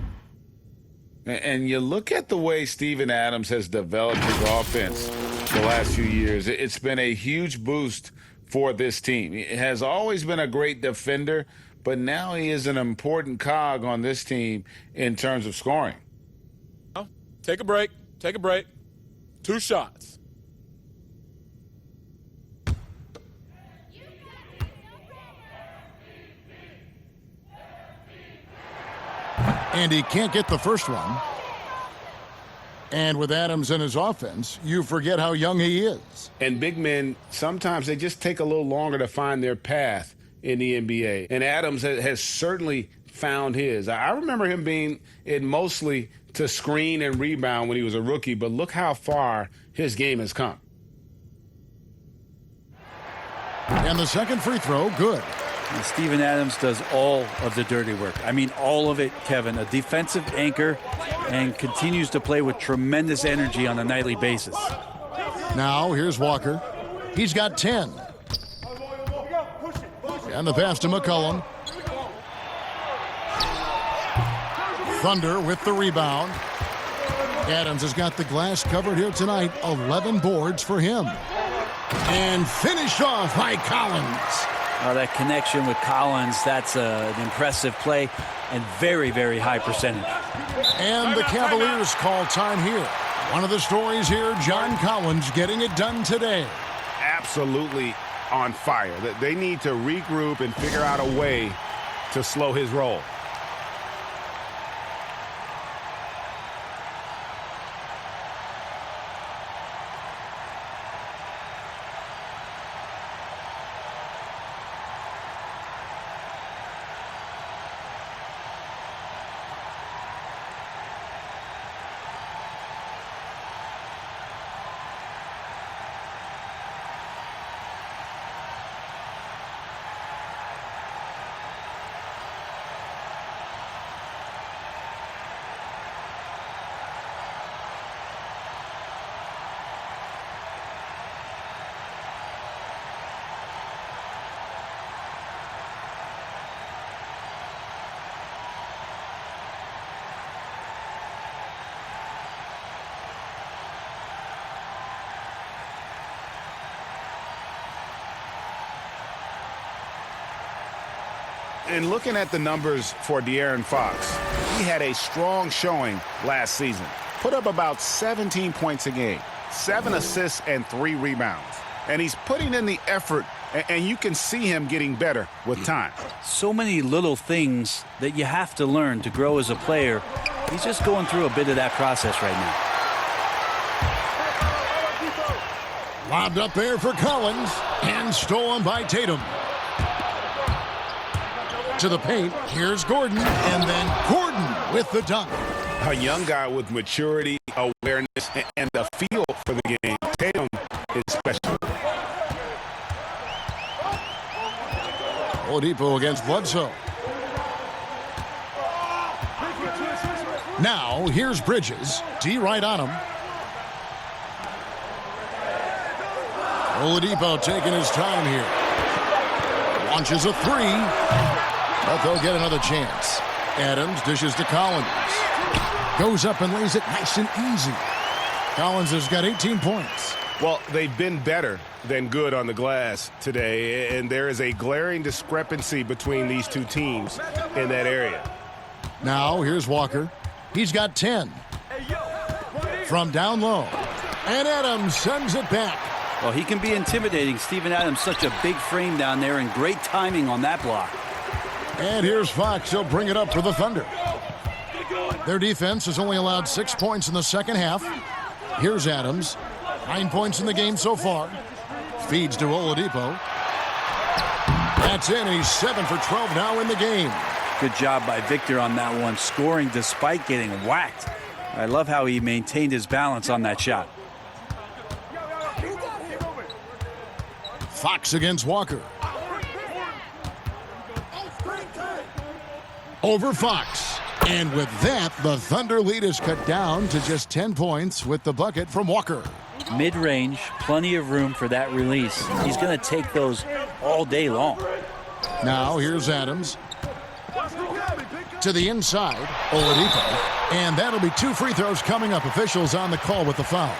And you look at the way Steven Adams has developed his offense the last few years. It's been a huge boost for this team. He has always been a great defender, but now he is an important cog on this team in terms of scoring. Take a break. Take a break. 2 shots. And he can't get the first one. And with Adams in his offense, you forget how young he is. And big men, sometimes they just take a little longer to find their path in the NBA. And Adams has certainly found his. I remember him being in mostly to screen and rebound when he was a rookie, but look how far his game has come. And the second free throw, good. And Steven Adams does all of the dirty work. I mean, all of it, Kevin. A defensive anchor and continues to play with tremendous energy on a nightly basis. Now, here's Walker. He's got 10. And the pass to McCollum. Thunder with the rebound. Adams has got the glass covered here tonight. 11 boards for him. And finished off by Collins. That connection with Collins, that's an impressive play and very, very high percentage. And the Cavaliers call time here. One of the stories here, John Collins getting it done today. Absolutely on fire. They need to regroup and figure out a way to slow his roll. And looking at the numbers for De'Aaron Fox, he had a strong showing last season. Put up about 17 points a game, 7 assists and 3 rebounds. And he's putting in the effort, and you can see him getting better with time. So many little things that you have to learn to grow as a player. He's just going through a bit of that process right now. Lobbed up there for Collins and stolen by Tatum. To the paint, here's Gordon, and then Gordon with the dunk. A young guy with maturity, awareness, and a feel for the game. Tatum is special. Oladipo against Bledsoe. Now, here's Bridges. D right on him. Oladipo taking his time here. Launches a three. But they'll get another chance. Adams dishes to Collins. Goes up and lays it nice and easy. Collins has got 18 points. Well, they've been better than good on the glass today, and there is a glaring discrepancy between these two teams in that area. Now, here's Walker. He's got 10. From down low. And Adams sends it back. Well, he can be intimidating. Steven Adams, such a big frame down there, and great timing on that block. And here's Fox. He'll bring it up for the Thunder. Their defense has only allowed 6 points in the second half. Here's Adams. 9 points in the game so far. Feeds to Oladipo. That's in. He's 7 for 12 now in the game. Good job by Victor on that one, scoring despite getting whacked. I love how he maintained his balance on that shot. Fox against Walker. Over Fox. And with that, the Thunder lead is cut down to just 10 points with the bucket from Walker. Mid-range, plenty of room for that release. He's going to take those all day long. Now here's Adams. To the inside, Oladipo. And that'll be 2 free throws coming up. Officials on the call with the foul.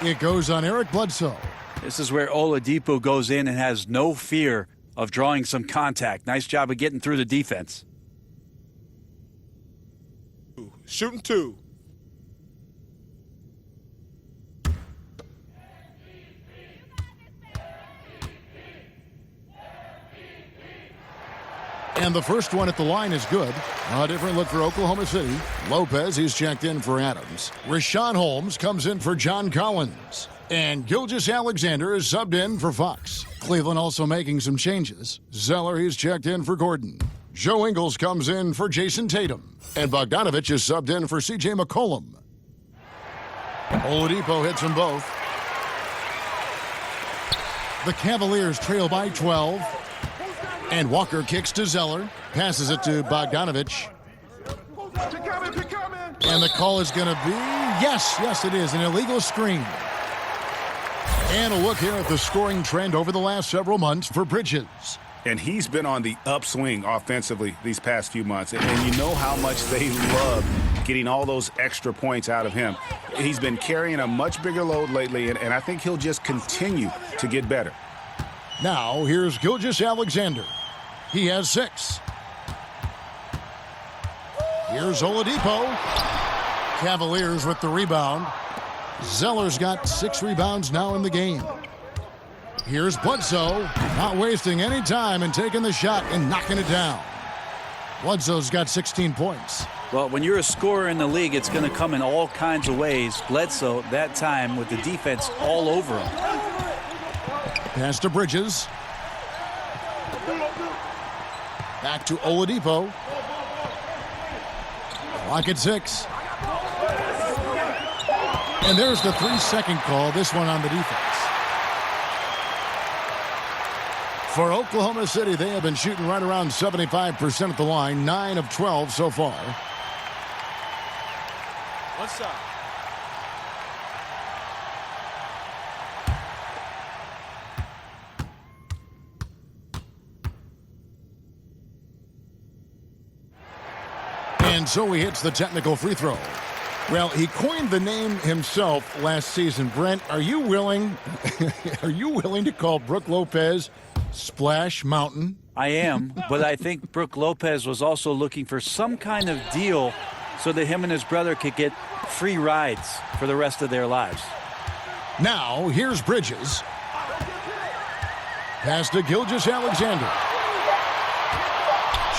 It goes on Eric Bledsoe. This is where Oladipo goes in and has no fear of drawing some contact. Nice job of getting through the defense. Shooting 2. And the first one at the line is good. A different look for Oklahoma City. Lopez, he's checked in for Adams. Rashawn Holmes comes in for John Collins. And Gilgeous-Alexander is subbed in for Fox. Cleveland also making some changes. Zeller, he's checked in for Gordon. Joe Ingles comes in for Jason Tatum. And Bogdanovich is subbed in for C.J. McCollum. Oladipo hits them both. The Cavaliers trail by 12. And Walker kicks to Zeller. Passes it to Bogdanovich. And the call is going to be, yes, it is, an illegal screen. And a look here at the scoring trend over the last several months for Bridges. And he's been on the upswing offensively these past few months. And you know how much they love getting all those extra points out of him. He's been carrying a much bigger load lately, and I think he'll just continue to get better. Now, here's Gilgeous-Alexander. He has 6. Here's Oladipo. Cavaliers with the rebound. Zeller's got 6 rebounds now in the game. Here's Bledsoe, not wasting any time and taking the shot and knocking it down. Bledsoe's got 16 points. Well, when you're a scorer in the league, it's going to come in all kinds of ways. Bledsoe, that time, with the defense all over him. Pass to Bridges. Back to Oladipo. Clock at 6. And there's the 3-second call, this one on the defense. For Oklahoma City, they have been shooting right around 75% at the line, 9 of 12 so far. One side. And so he hits the technical free throw. Well, he coined the name himself last season. Brent, are you willing to call Brook Lopez Splash Mountain? I am, but I think Brook Lopez was also looking for some kind of deal so that him and his brother could get free rides for the rest of their lives. Now, here's Bridges. Pass to Gilgeous-Alexander.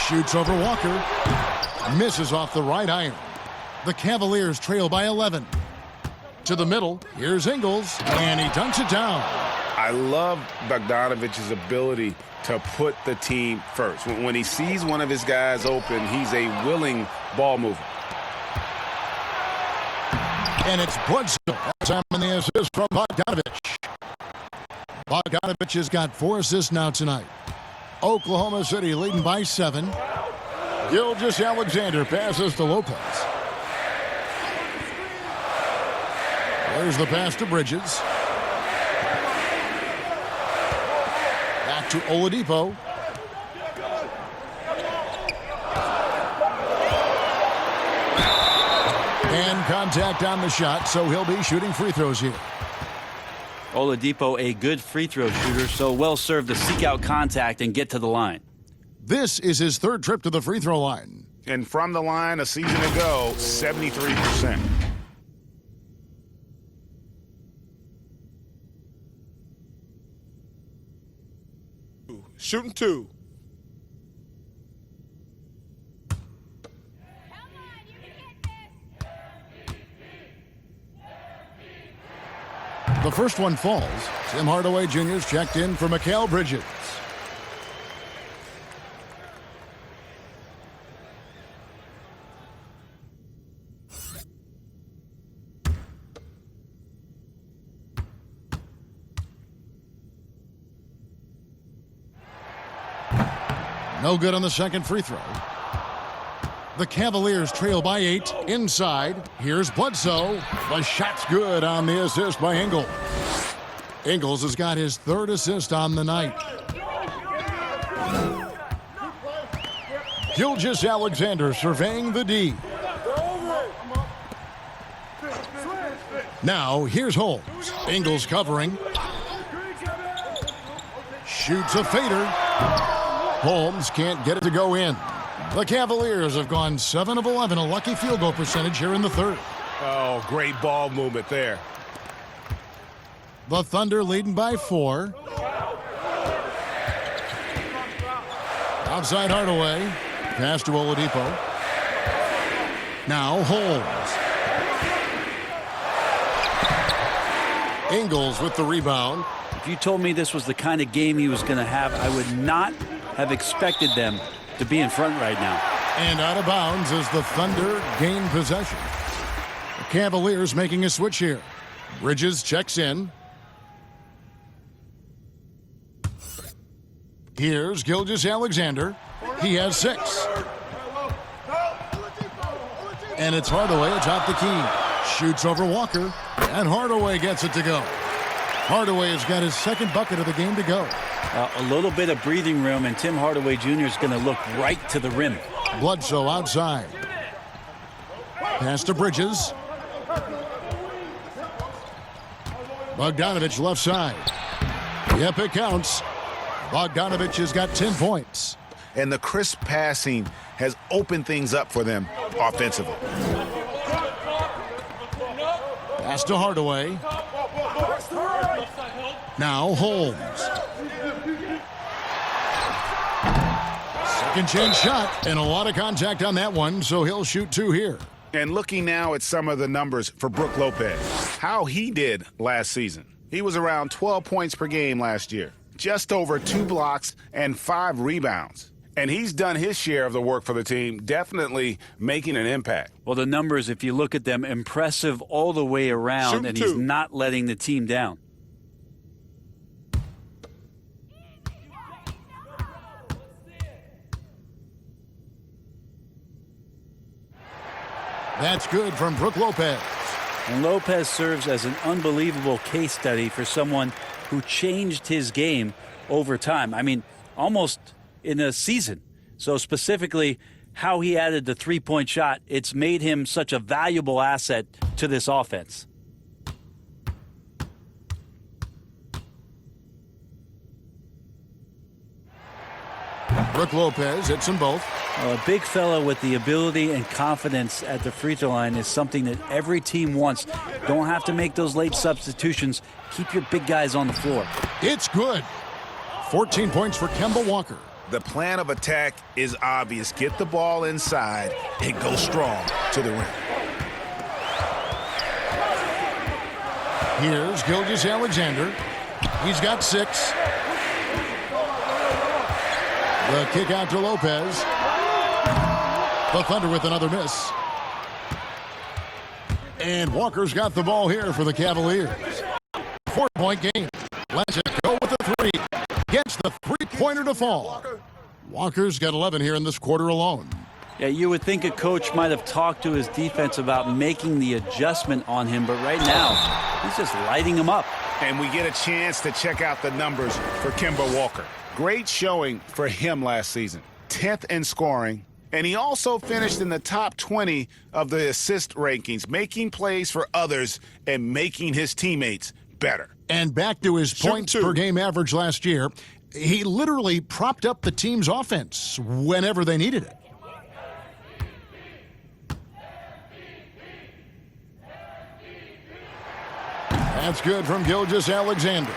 Shoots over Walker. Misses off the right iron. The Cavaliers trail by 11. To the middle, here's Ingles, and he dunks it down. I love Bogdanovich's ability to put the team first. When he sees one of his guys open, he's a willing ball mover. And it's Bledsoe. That time in the assist from Bogdanovich. Bogdanovich has got 4 assists now tonight. Oklahoma City leading by 7. Gilgeous-Alexander passes to Lopez. There's the pass to Bridges. Back to Oladipo. And contact on the shot, so he'll be shooting free throws here. Oladipo, a good free throw shooter, so well served to seek out contact and get to the line. This is his 3rd trip to the free throw line. And from the line a season ago, 73%. Shooting 2. The first one falls. Tim Hardaway Jr.'s checked in for Mikal Bridges. No good on the second free throw. The Cavaliers trail by 8. Inside, here's Bledsoe. The shot's good on the assist by Ingles. Ingles has got his 3rd assist on the night. Gilgeous-Alexander surveying the D. Now, here's Holmes. Ingles covering. Shoots a fader. Holmes can't get it to go in. The Cavaliers have gone 7 of 11, a lucky field goal percentage here in the 3rd. Oh, great ball movement there. The Thunder leading by 4. Outside Hardaway. Pass to Oladipo. Now Holmes. Ingles with the rebound. If you told me this was the kind of game he was going to have, I would not have expected them to be in front right now. And out of bounds as the Thunder gain possession. The Cavaliers making a switch here. Bridges checks in. Here's Gilgeous-Alexander. He has 6. And it's Hardaway atop the key. Shoots over Walker. And Hardaway gets it to go. Hardaway has got his 2nd bucket of the game to go. A little bit of breathing room, and Tim Hardaway Jr. is going to look right to the rim. Bledsoe outside. Pass to Bridges. Bogdanovich left side. Yep, it counts. Bogdanovich has got 10 points. And the crisp passing has opened things up for them offensively. Pass to Hardaway. Now Holmes. Second chance shot, and a lot of contact on that one, so he'll shoot 2 here. And looking now at some of the numbers for Brook Lopez, how he did last season. He was around 12 points per game last year, just over 2 blocks and 5 rebounds. And he's done his share of the work for the team, definitely making an impact. Well, the numbers, if you look at them, impressive all the way around, and he's not letting the team down. That's good from Brook Lopez. And Lopez serves as an unbelievable case study for someone who changed his game over time. I mean, almost in a season. So specifically, how he added the three-point shot, it's made him such a valuable asset to this offense. Brook Lopez hits them both. Well, a big fella with the ability and confidence at the free throw line is something that every team wants. Don't have to make those late substitutions. Keep your big guys on the floor. It's good. 14 points for Kemba Walker. The plan of attack is obvious. Get the ball inside and go strong to the rim. Here's Gilgeous-Alexander. He's got 6. The kick out to Lopez. The Thunder with another miss. And Walker's got the ball here for the Cavaliers. 4-point game. Let's go with the 3. Gets the three-pointer to fall. Walker's got 11 here in this quarter alone. Yeah, you would think a coach might have talked to his defense about making the adjustment on him, but right now, he's just lighting him up. And we get a chance to check out the numbers for Kemba Walker. Great showing for him last season. 10th in scoring. And he also finished in the top 20 of the assist rankings, making plays for others and making his teammates better. And back to his points per game average last year, he literally propped up the team's offense whenever they needed it. That's good from Gilgeous-Alexander.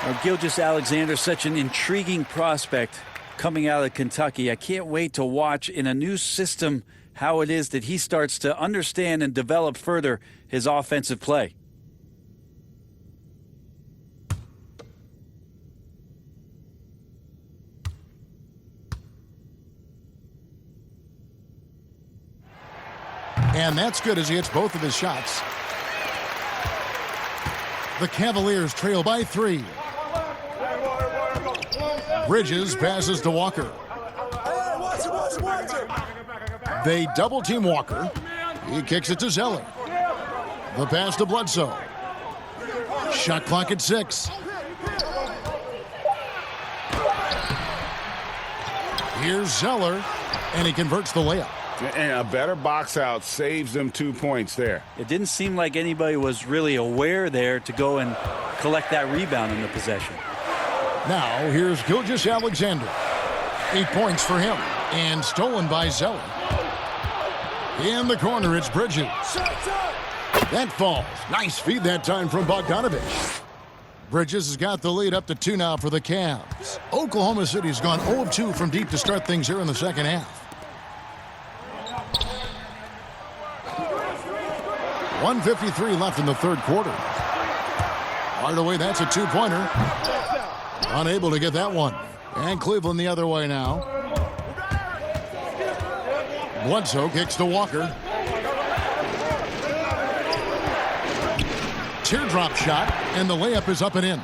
Well, Gilgeous-Alexander, such an intriguing prospect coming out of Kentucky. I can't wait to watch in a new system how it is that he starts to understand and develop further his offensive play. And that's good as he hits both of his shots. The Cavaliers trail by 3. Bridges passes to Walker. They double-team Walker. He kicks it to Zeller. The pass to Bledsoe. Shot clock at 6. Here's Zeller, and he converts the layup. And a better box out saves them 2 points there. It didn't seem like anybody was really aware there to go and collect that rebound in the possession. Now, here's Gilgeous-Alexander. 8 points for him, and stolen by Zeller. In the corner, it's Bridges. That falls. Nice feed that time from Bogdanovich. Bridges has got the lead up to 2 now for the Cavs. Oklahoma City's gone 0 of 2 from deep to start things here in the second half. 1:53 left in the third quarter. Hardaway, that's a 2-pointer. Unable to get that one. And Cleveland the other way now. Bledsoe kicks to Walker. Teardrop shot, and the layup is up and in.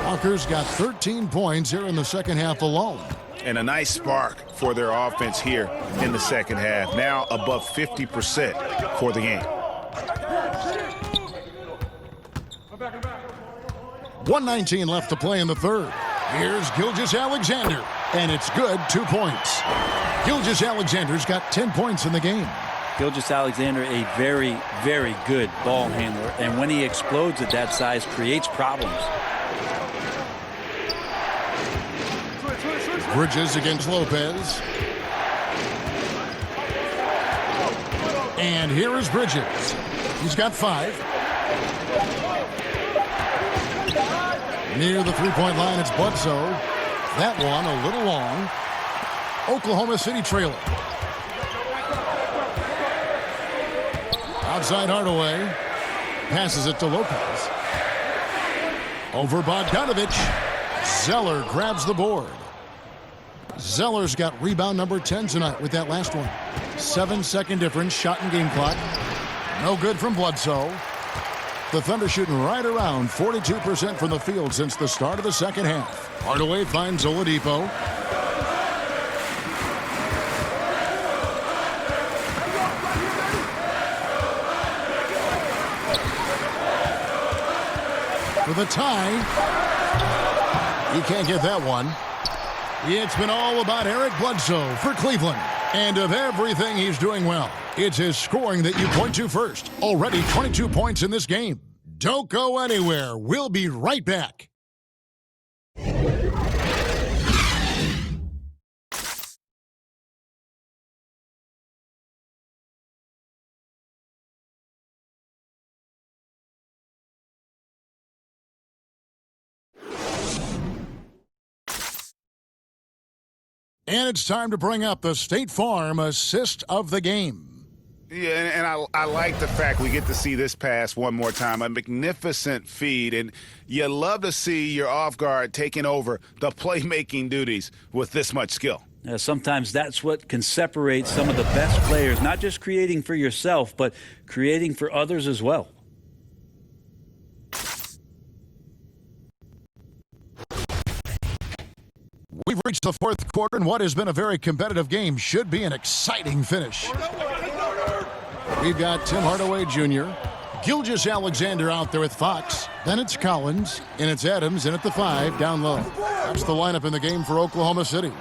Walker's got 13 points here in the second half alone. And a nice spark for their offense here in the second half. Now above 50% for the game. 1:19 left to play in the third. Here's Gilgeous-Alexander, and it's good, 2 points. Gilgeous-Alexander's got 10 points in the game. Gilgeous-Alexander, a very, very good ball handler, and when he explodes at that size, creates problems. Bridges against Lopez. And here is Bridges. He's got 5. Near the three-point line, it's Bledsoe. That one a little long. Oklahoma City trailing. Outside Hardaway. Passes it to Lopez. Over Bogdanovic. Zeller grabs the board. Zeller's got rebound number 10 tonight with that last one. 7-second difference, shot and game clock. No good from Bledsoe. The Thunder shooting right around 42% from the field since the start of the second half. Hardaway finds Oladipo. For the tie. He can't get that one. It's been all about Eric Bledsoe for Cleveland. And of everything he's doing well, it's his scoring that you point to first. Already 22 points in this game. Don't go anywhere. We'll be right back. And it's time to bring up the State Farm assist of the game. Yeah, and I like the fact we get to see this pass one more time. A magnificent feed, and you love to see your off guard taking over the playmaking duties with this much skill. Yeah, sometimes that's what can separate some of the best players, not just creating for yourself, but creating for others as well. We've reached the fourth quarter, and what has been a very competitive game should be an exciting finish. We've got Tim Hardaway Jr., Gilgeous-Alexander out there with Fox. Then it's Collins, and it's Adams in at the 5 down low. That's the lineup in the game for Oklahoma City.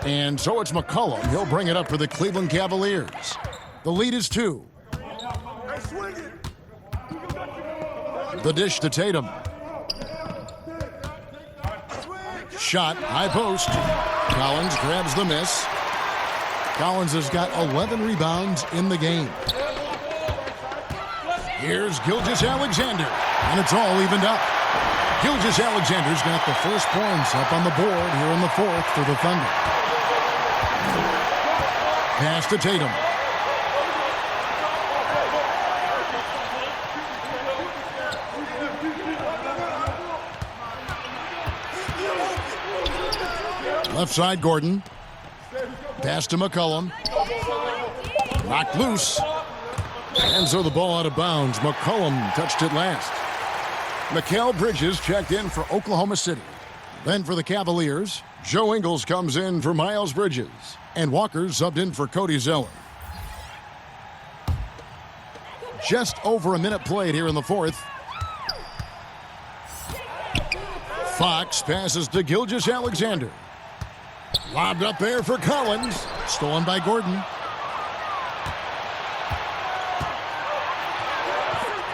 And so it's McCollum. He'll bring it up for the Cleveland Cavaliers. The lead is 2. The dish to Tatum. Shot, high post. Collins grabs the miss. Collins has got 11 rebounds in the game. Here's Gilgeous-Alexander, and it's all evened up. Gilgeous-Alexander's got the first points up on the board here in the fourth for the Thunder. Pass to Tatum. Left side, Gordon. Pass to McCollum. Knocked loose. And so the ball out of bounds. McCollum touched it last. Mikal Bridges checked in for Oklahoma City. Then for the Cavaliers, Joe Ingles comes in for Miles Bridges. And Walker subbed in for Cody Zeller. Just over a minute played here in the fourth. Fox passes to Gilgeous-Alexander. Lobbed up there for Collins. Stolen by Gordon.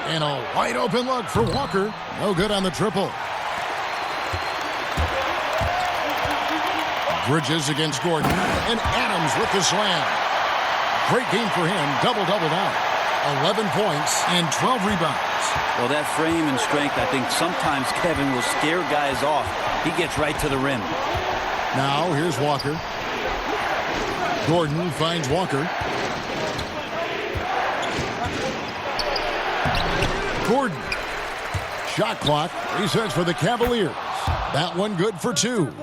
And a wide open look for Walker. No good on the triple. Bridges against Gordon. And Adams with the slam. Great game for him. Double-double now. 11 points and 12 rebounds. Well, that frame and strength, I think sometimes Kevin will scare guys off. He gets right to the rim. Now, here's Walker. Gordon finds Walker. Gordon. Shot clock resets for the Cavaliers. That one good for 2.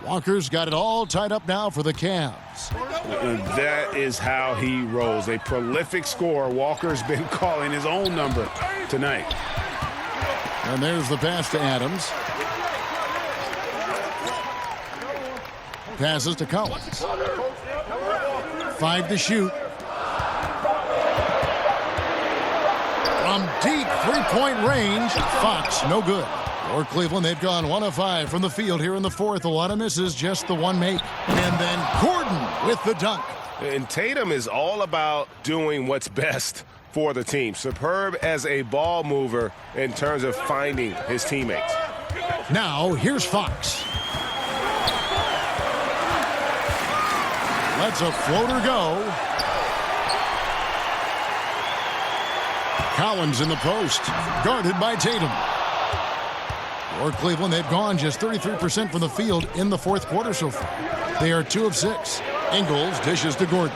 Walker's got it all tied up now for the Cavs. That is how he rolls. A prolific scorer. Walker's been calling his own number tonight. And there's the pass to Adams. Passes to Collins. 5 to shoot. From deep three-point range, Fox, no good. For Cleveland, they've gone 1 of 5 from the field here in the fourth. A lot of misses, just the one make. And then Gordon with the dunk. And Tatum is all about doing what's best for the team. Superb as a ball mover in terms of finding his teammates. Now, here's Fox. Lets a floater go. Collins in the post, guarded by Tatum. For Cleveland, they've gone just 33% from the field in the fourth quarter so far. They are 2 of 6. Ingles dishes to Gordon.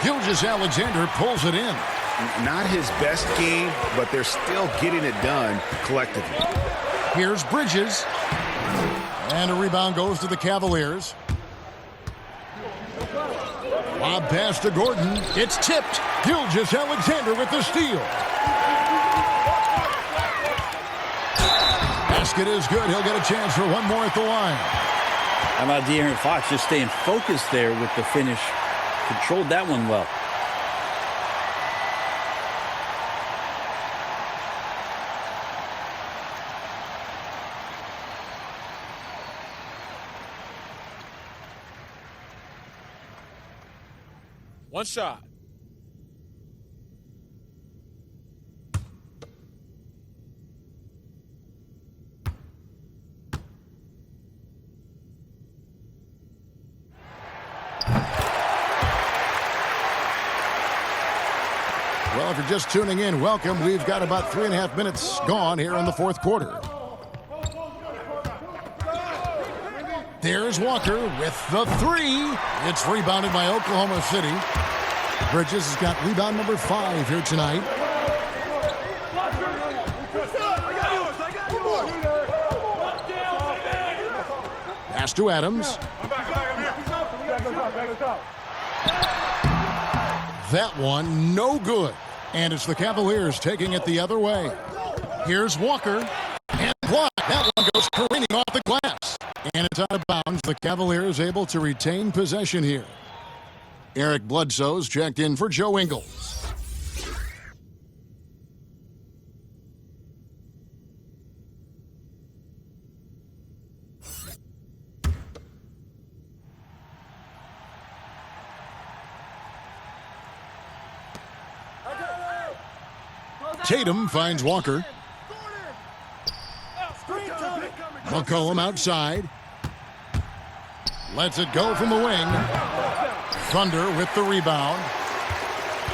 Gilgeous-Alexander pulls it in. Not his best game, but they're still getting it done collectively. Here's Bridges. And a rebound goes to the Cavaliers. Lob pass to Gordon. It's tipped. Gilgeous-Alexander with the steal. Basket is good. He'll get a chance for one more at the line. How about De'Aaron Fox just staying focused there with the finish? Controlled that one well. One shot. Well, if you're just tuning in, welcome. We've got about 3.5 minutes gone here in the fourth quarter. There's Walker with the 3. It's rebounded by Oklahoma City. Bridges has got rebound number 5 here tonight. Pass to Adams. That one, no good. And it's the Cavaliers taking it the other way. Here's Walker. And blocked. That one goes careening off the glass. And it's out of bounds. The Cavaliers able to retain possession here. Eric Bledsoe's checked in for Joe Ingles. Tatum finds Walker. McCollum outside. Lets it go from the wing. Thunder with the rebound.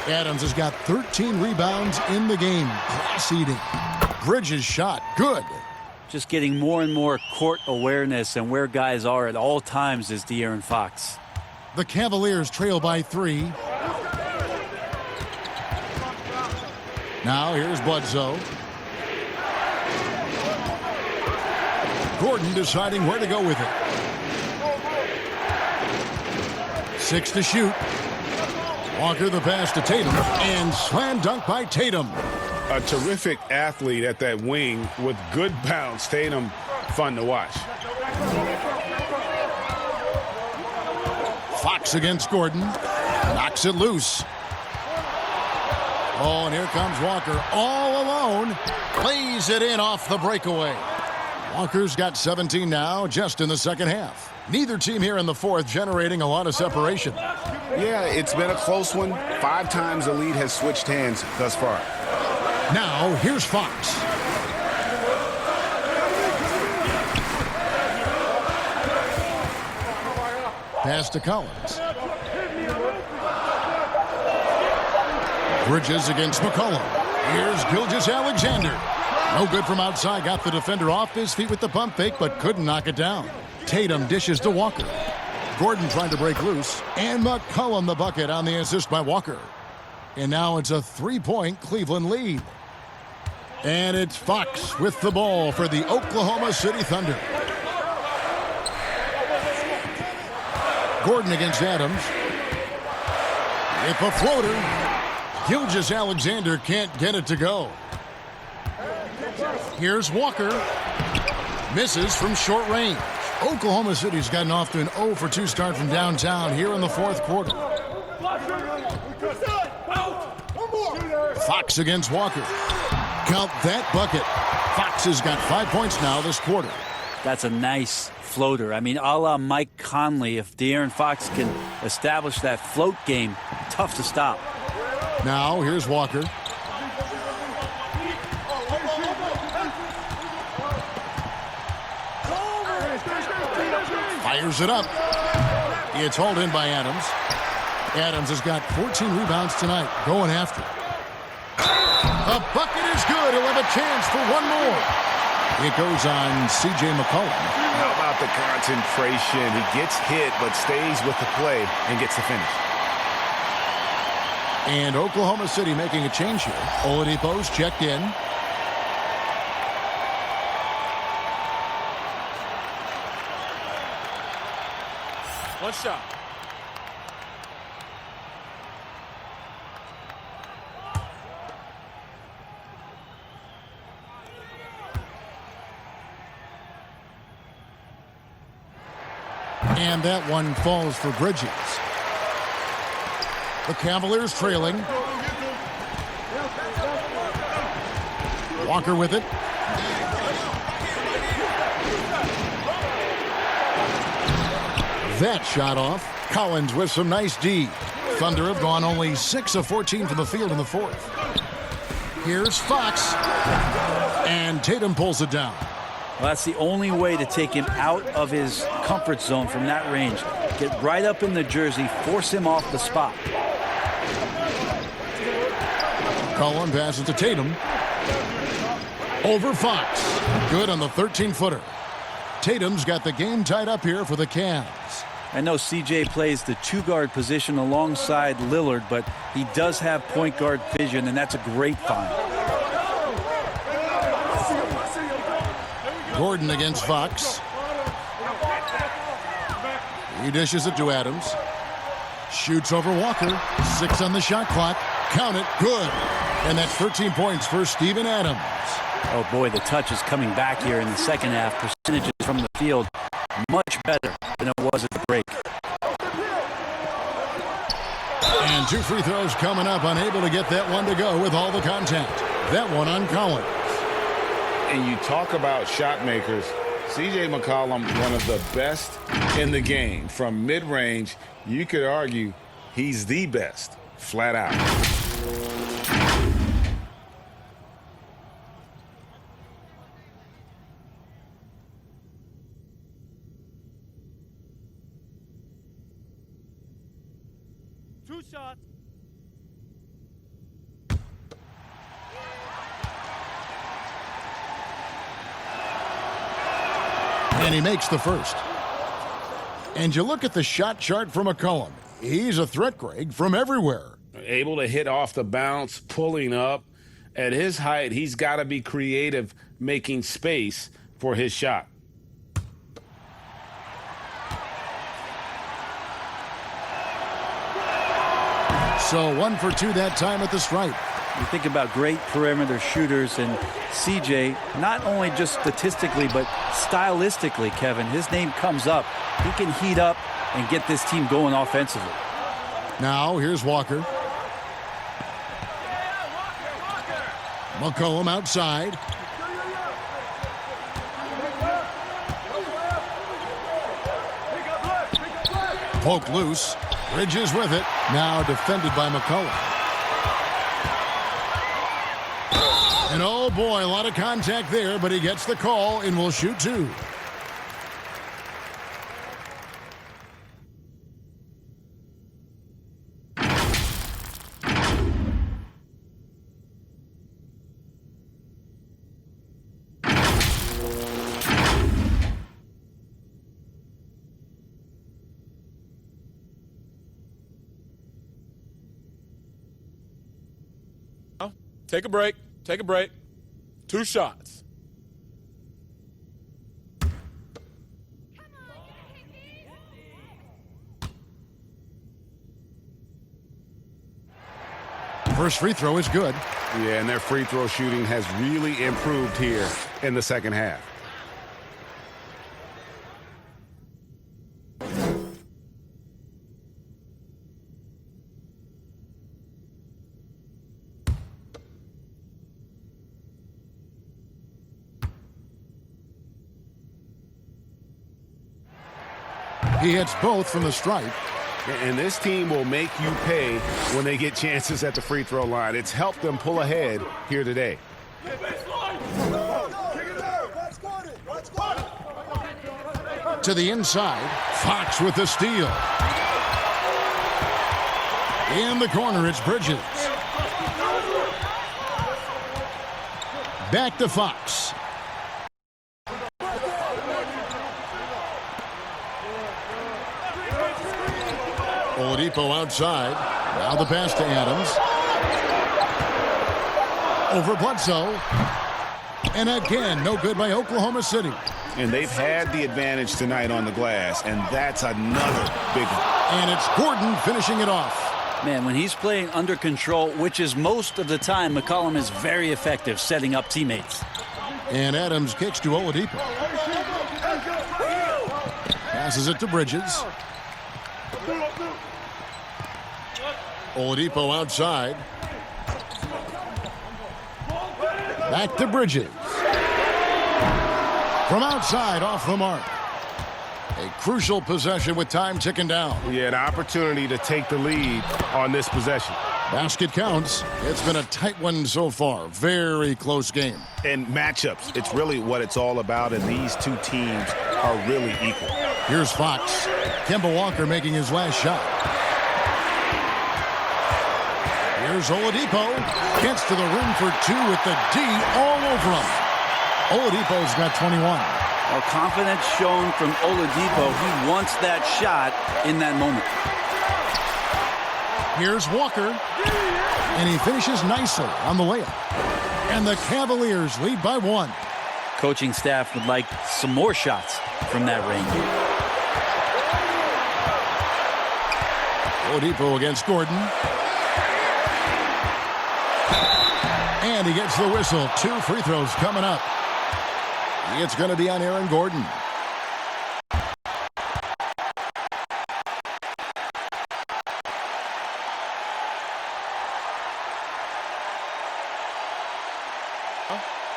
Adams has got 13 rebounds in the game. Class-eating. Bridges shot. Good. Just getting more and more court awareness and where guys are at all times is De'Aaron Fox. The Cavaliers trail by 3. Now here's Bledsoe. Gordon deciding where to go with it. 6 to shoot. Walker the pass to Tatum. And slam dunk by Tatum. A terrific athlete at that wing with good bounce. Tatum, fun to watch. Fox against Gordon. Knocks it loose. Oh, and here comes Walker all alone. Plays it in off the breakaway. Walker's got 17 now, just in the second half. Neither team here in the fourth generating a lot of separation. Yeah, it's been a close one. 5 times the lead has switched hands thus far. Now, here's Fox. Pass to Collins. Bridges against McCollum. Here's Gilgeous-Alexander. No good from outside. Got the defender off his feet with the pump fake, but couldn't knock it down. Tatum dishes to Walker. Gordon trying to break loose. And McCollum the bucket on the assist by Walker. And now it's a 3-point Cleveland lead. And it's Fox with the ball for the Oklahoma City Thunder. Gordon against Adams. With a floater. Gilgeous-Alexander can't get it to go. Here's Walker. Misses from short range. Oklahoma City's gotten off to an 0 for 2 start from downtown here in the fourth quarter. Fox against Walker. Count that bucket. Fox has got 5 points now this quarter. That's a nice floater. I mean, a la Mike Conley, if De'Aaron Fox can establish that float game, tough to stop. Now, here's Walker. Fires it up. It's hauled in by Adams. Adams has got 14 rebounds tonight, going after. The bucket is good. He'll have a chance for one more. It goes on C.J. McCollum. How about the concentration? He gets hit, but stays with the play and gets the finish. And Oklahoma City making a change here. Oladipo's checked in. One shot. And that one falls for Bridges. The Cavaliers trailing. Walker with it. That shot off. Collins with some nice D. Thunder have gone only 6 of 14 from the field in the fourth. Here's Fox. And Tatum pulls it down. Well, that's the only way to take him out of his comfort zone from that range. Get right up in the jersey, force him off the spot. Cullen passes to Tatum. Over Fox. Good on the 13-footer. Tatum's got the game tied up here for the Cavs. I know CJ plays the two-guard position alongside Lillard, but he does have point guard vision, and that's a great find. Gordon against Fox. He dishes it to Adams. Shoots over Walker. 6 on the shot clock. Count it. Good. And that's 13 points for Steven Adams. Oh, boy, the touch is coming back here in the second half. Percentages from the field much better than it was at the break. And 2 free throws coming up. Unable to get that one to go with all the contact. That one on Collins. And you talk about shot makers. C.J. McCollum, one of the best in the game. From mid-range, you could argue he's the best, flat out. Two shots. And he makes the first. And you look at the shot chart from McCollum. He's a threat, Greg, from everywhere. Able to hit off the bounce, pulling up. At his height, he's got to be creative, making space for his shot. So 1 for 2 that time at the stripe. You think about great perimeter shooters, and CJ, not only just statistically, but stylistically, Kevin, his name comes up. He can heat up and get this team going offensively. Now, here's Walker. McCollum outside. Poke loose. Bridges with it. Now defended by McCollum. And oh boy, a lot of contact there, but he gets the call and will shoot 2. Take a break. Take a break. 2 shots. First free throw is good. Yeah, and their free throw shooting has really improved here in the second half. He hits both from the stripe. And this team will make you pay when they get chances at the free throw line. It's helped them pull ahead here today. to the inside. Fox with the steal. In the corner, it's Bridges. Back to Fox. Oladipo outside. Now the pass to Adams. Over Bledsoe. And again, no good by Oklahoma City. And they've had the advantage tonight on the glass, and that's another big one. And it's Gordon finishing it off. Man, when he's playing under control, which is most of the time, McCollum is very effective setting up teammates. And Adams kicks to Oladipo. Passes it to Bridges. Oladipo outside. Back to Bridges. From outside, off the mark. A crucial possession with time ticking down. Yeah, an opportunity to take the lead on this possession. Basket counts. It's been a tight one so far. Very close game. And matchups, it's really what it's all about, and these two teams are really equal. Here's Fox. Kemba Walker making his last shot. Here's Oladipo. Gets to the rim for two with the D all over him. Oladipo's got 21. Well, confidence shown from Oladipo. He wants that shot in that moment. Here's Walker. And he finishes nicely on the layup. And the Cavaliers lead by one. Coaching staff would like some more shots from that range. Oladipo against Gordon. And he gets the whistle. 2 free throws coming up. It's going to be on Aaron Gordon.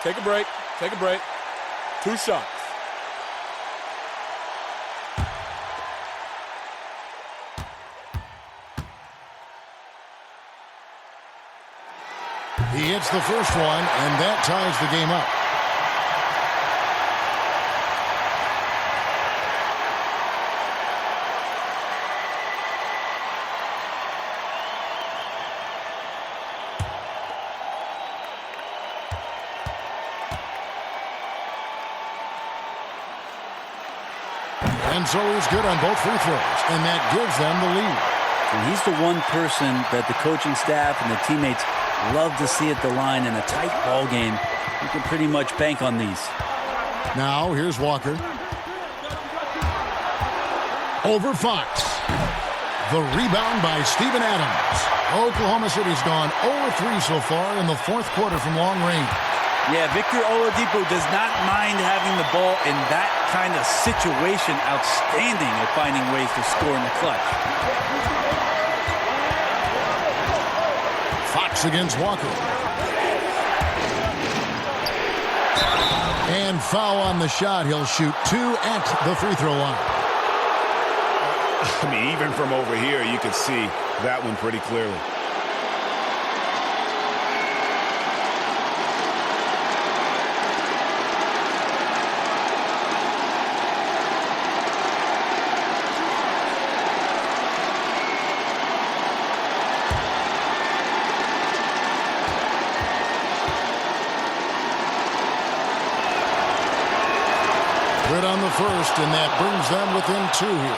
Take a break. Take a break. 2 shots. He hits the first one, and that ties the game up. And so he's good on both free throws, and that gives them the lead. And he's the one person that the coaching staff and the teammates love to see at the line in a tight ball game. You can pretty much bank on these. Now here's Walker. Over Fox. The rebound by Steven Adams. Oklahoma City's gone 0-3 so far in the fourth quarter from long range. Yeah, Victor Oladipo does not mind having the ball in that kind of situation. Outstanding at finding ways to score in the clutch. Fox against Walker. And foul on the shot. He'll shoot 2 at the free throw line. I mean, even from over here, you can see that one pretty clearly. Good on the first, and that brings them within 2 here.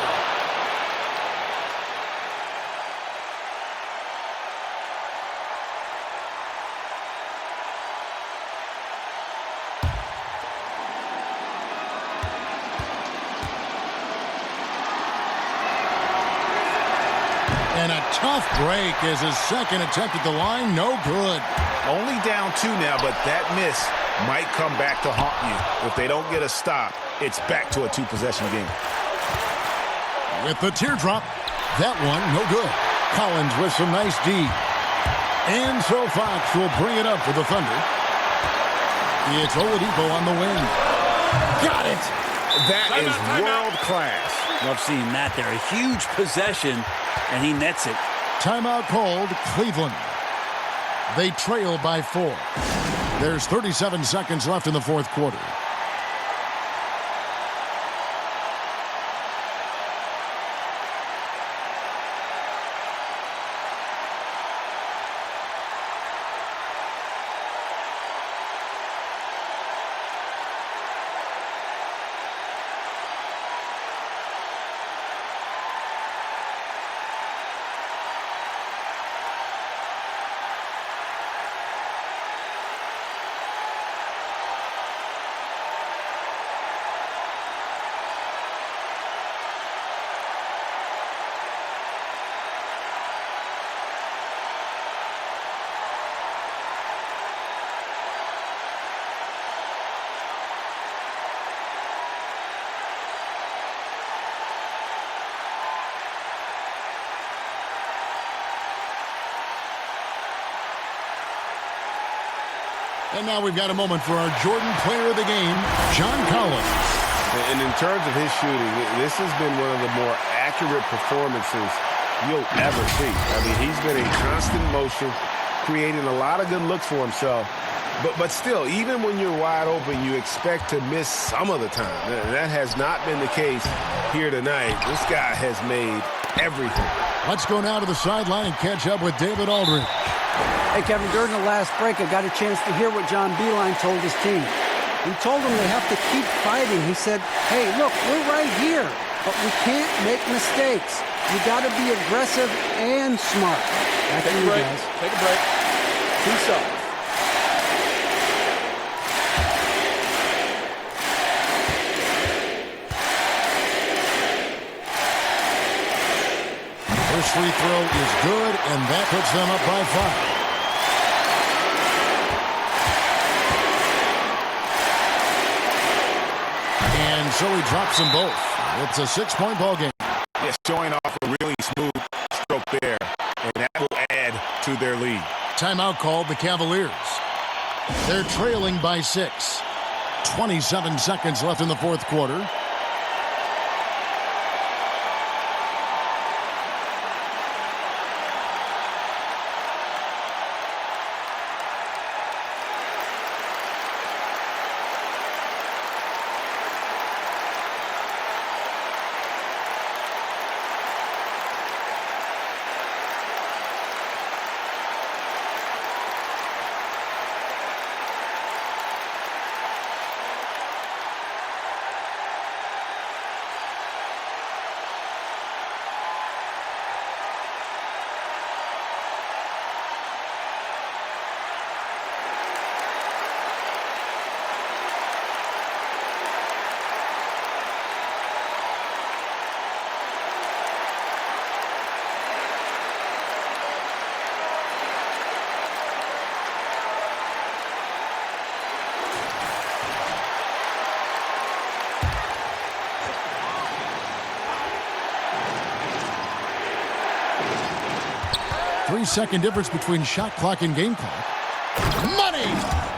And a tough break as his second attempt at the line, no good. Only down 2 now, but that miss might come back to haunt you. If they don't get a stop, it's back to a 2-possession game. With the teardrop, that one no good. Collins with some nice D. And so Fox will bring it up for the Thunder. It's Oladipo on the wing. Got it! That is world class. Love seeing that there. A huge possession, and he nets it. Timeout called Cleveland. They trail by 4. There's 37 seconds left in the fourth quarter. And now we've got a moment for our Jordan Player of the Game, John Collins. And in terms of his shooting, this has been one of the more accurate performances you'll ever see. I mean, he's been in constant motion, creating a lot of good looks for himself. But still, even when you're wide open, you expect to miss some of the time. That has not been the case here tonight. This guy has made everything. Let's go now to the sideline and catch up with David Aldridge. Hey, Kevin, during the last break, I got a chance to hear what John Beilein told his team. He told them they have to keep fighting. He said, hey, look, we're right here, but we can't make mistakes. You got to be aggressive and smart. Take a break. Take a break. 2 shots. First free throw is good, and that puts them up by 5. And so he drops them both. It's a 6-point ball game. Yes, showing off a really smooth stroke there, and that will add to their lead. Timeout called the Cavaliers. They're trailing by 6. 27 seconds left in the fourth quarter. Three-second difference between shot clock and game clock. Money!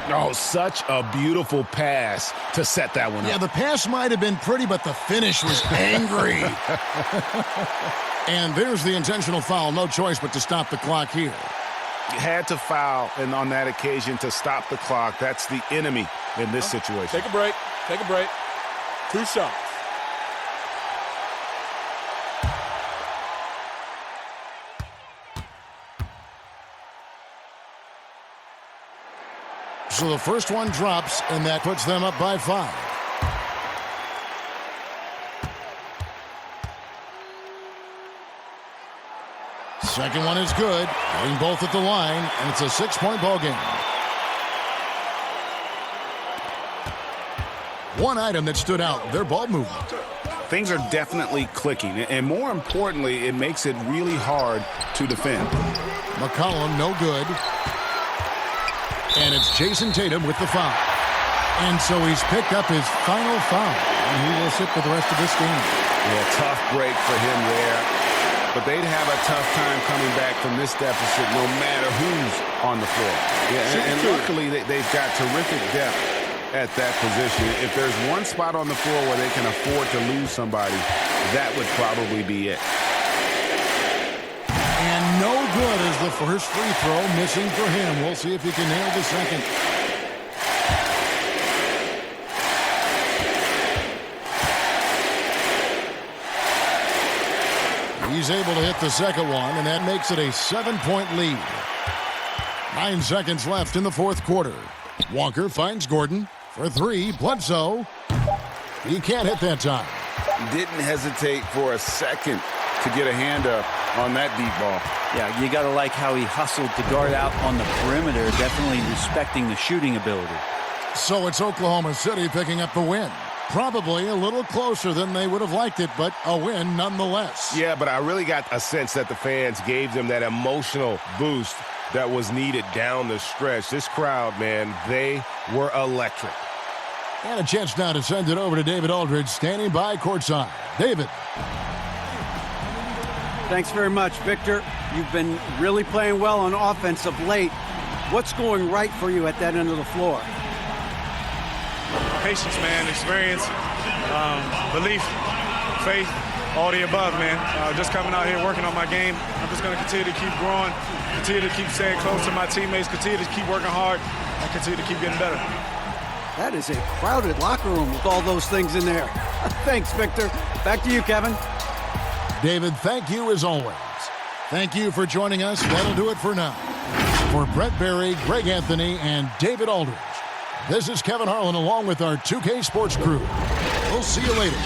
Oh, such a beautiful pass to set that one up. Yeah, the pass might have been pretty, but the finish was angry. And there's the intentional foul. No choice but to stop the clock here. You had to foul, and on that occasion to stop the clock. That's the enemy in this situation. Take a break. Take a break. 2 shots. So the first one drops, and that puts them up by 5. Second one is good. Getting both at the line, and it's a 6-point ball game. One item that stood out, their ball movement. Things are definitely clicking, and more importantly, it makes it really hard to defend. McCollum, no good. And it's Jason Tatum with the foul. And so he's picked up his final foul, and he will sit for the rest of this game. Yeah, tough break for him there. But they'd have a tough time coming back from this deficit no matter who's on the floor. Yeah, and luckily they've got terrific depth at that position. If there's one spot on the floor where they can afford to lose somebody, that would probably be it. And no good as the first free throw missing for him. We'll see if he can nail the second. He's able to hit the second one, and that makes it a 7-point lead. 9 seconds left in the fourth quarter. Walker finds Gordon for 3. Bledsoe. He can't hit that time. Didn't hesitate for a second to get a hand up on that deep ball. Yeah, you got to like how he hustled to guard out on the perimeter, definitely respecting the shooting ability. So it's Oklahoma City picking up the win. Probably a little closer than they would have liked it, but a win nonetheless. Yeah, but I really got a sense that the fans gave them that emotional boost that was needed down the stretch. This crowd, man, they were electric. And a chance now to send it over to David Aldridge, standing by courtside. David. Thanks very much, Victor. You've been really playing well on offense of late. What's going right for you at that end of the floor? Patience, man, experience, belief, faith, all the above, man. Just coming out here working on my game. I'm just going to continue to keep growing, continue to keep staying close to my teammates, continue to keep working hard, and continue to keep getting better. That is a crowded locker room with all those things in there. Thanks, Victor. Back to you, Kevin. David, thank you as always. Thank you for joining us. That'll do it for now. For Brett Berry, Greg Anthony, and David Aldridge, this is Kevin Harlan along with our 2K Sports crew. We'll see you later.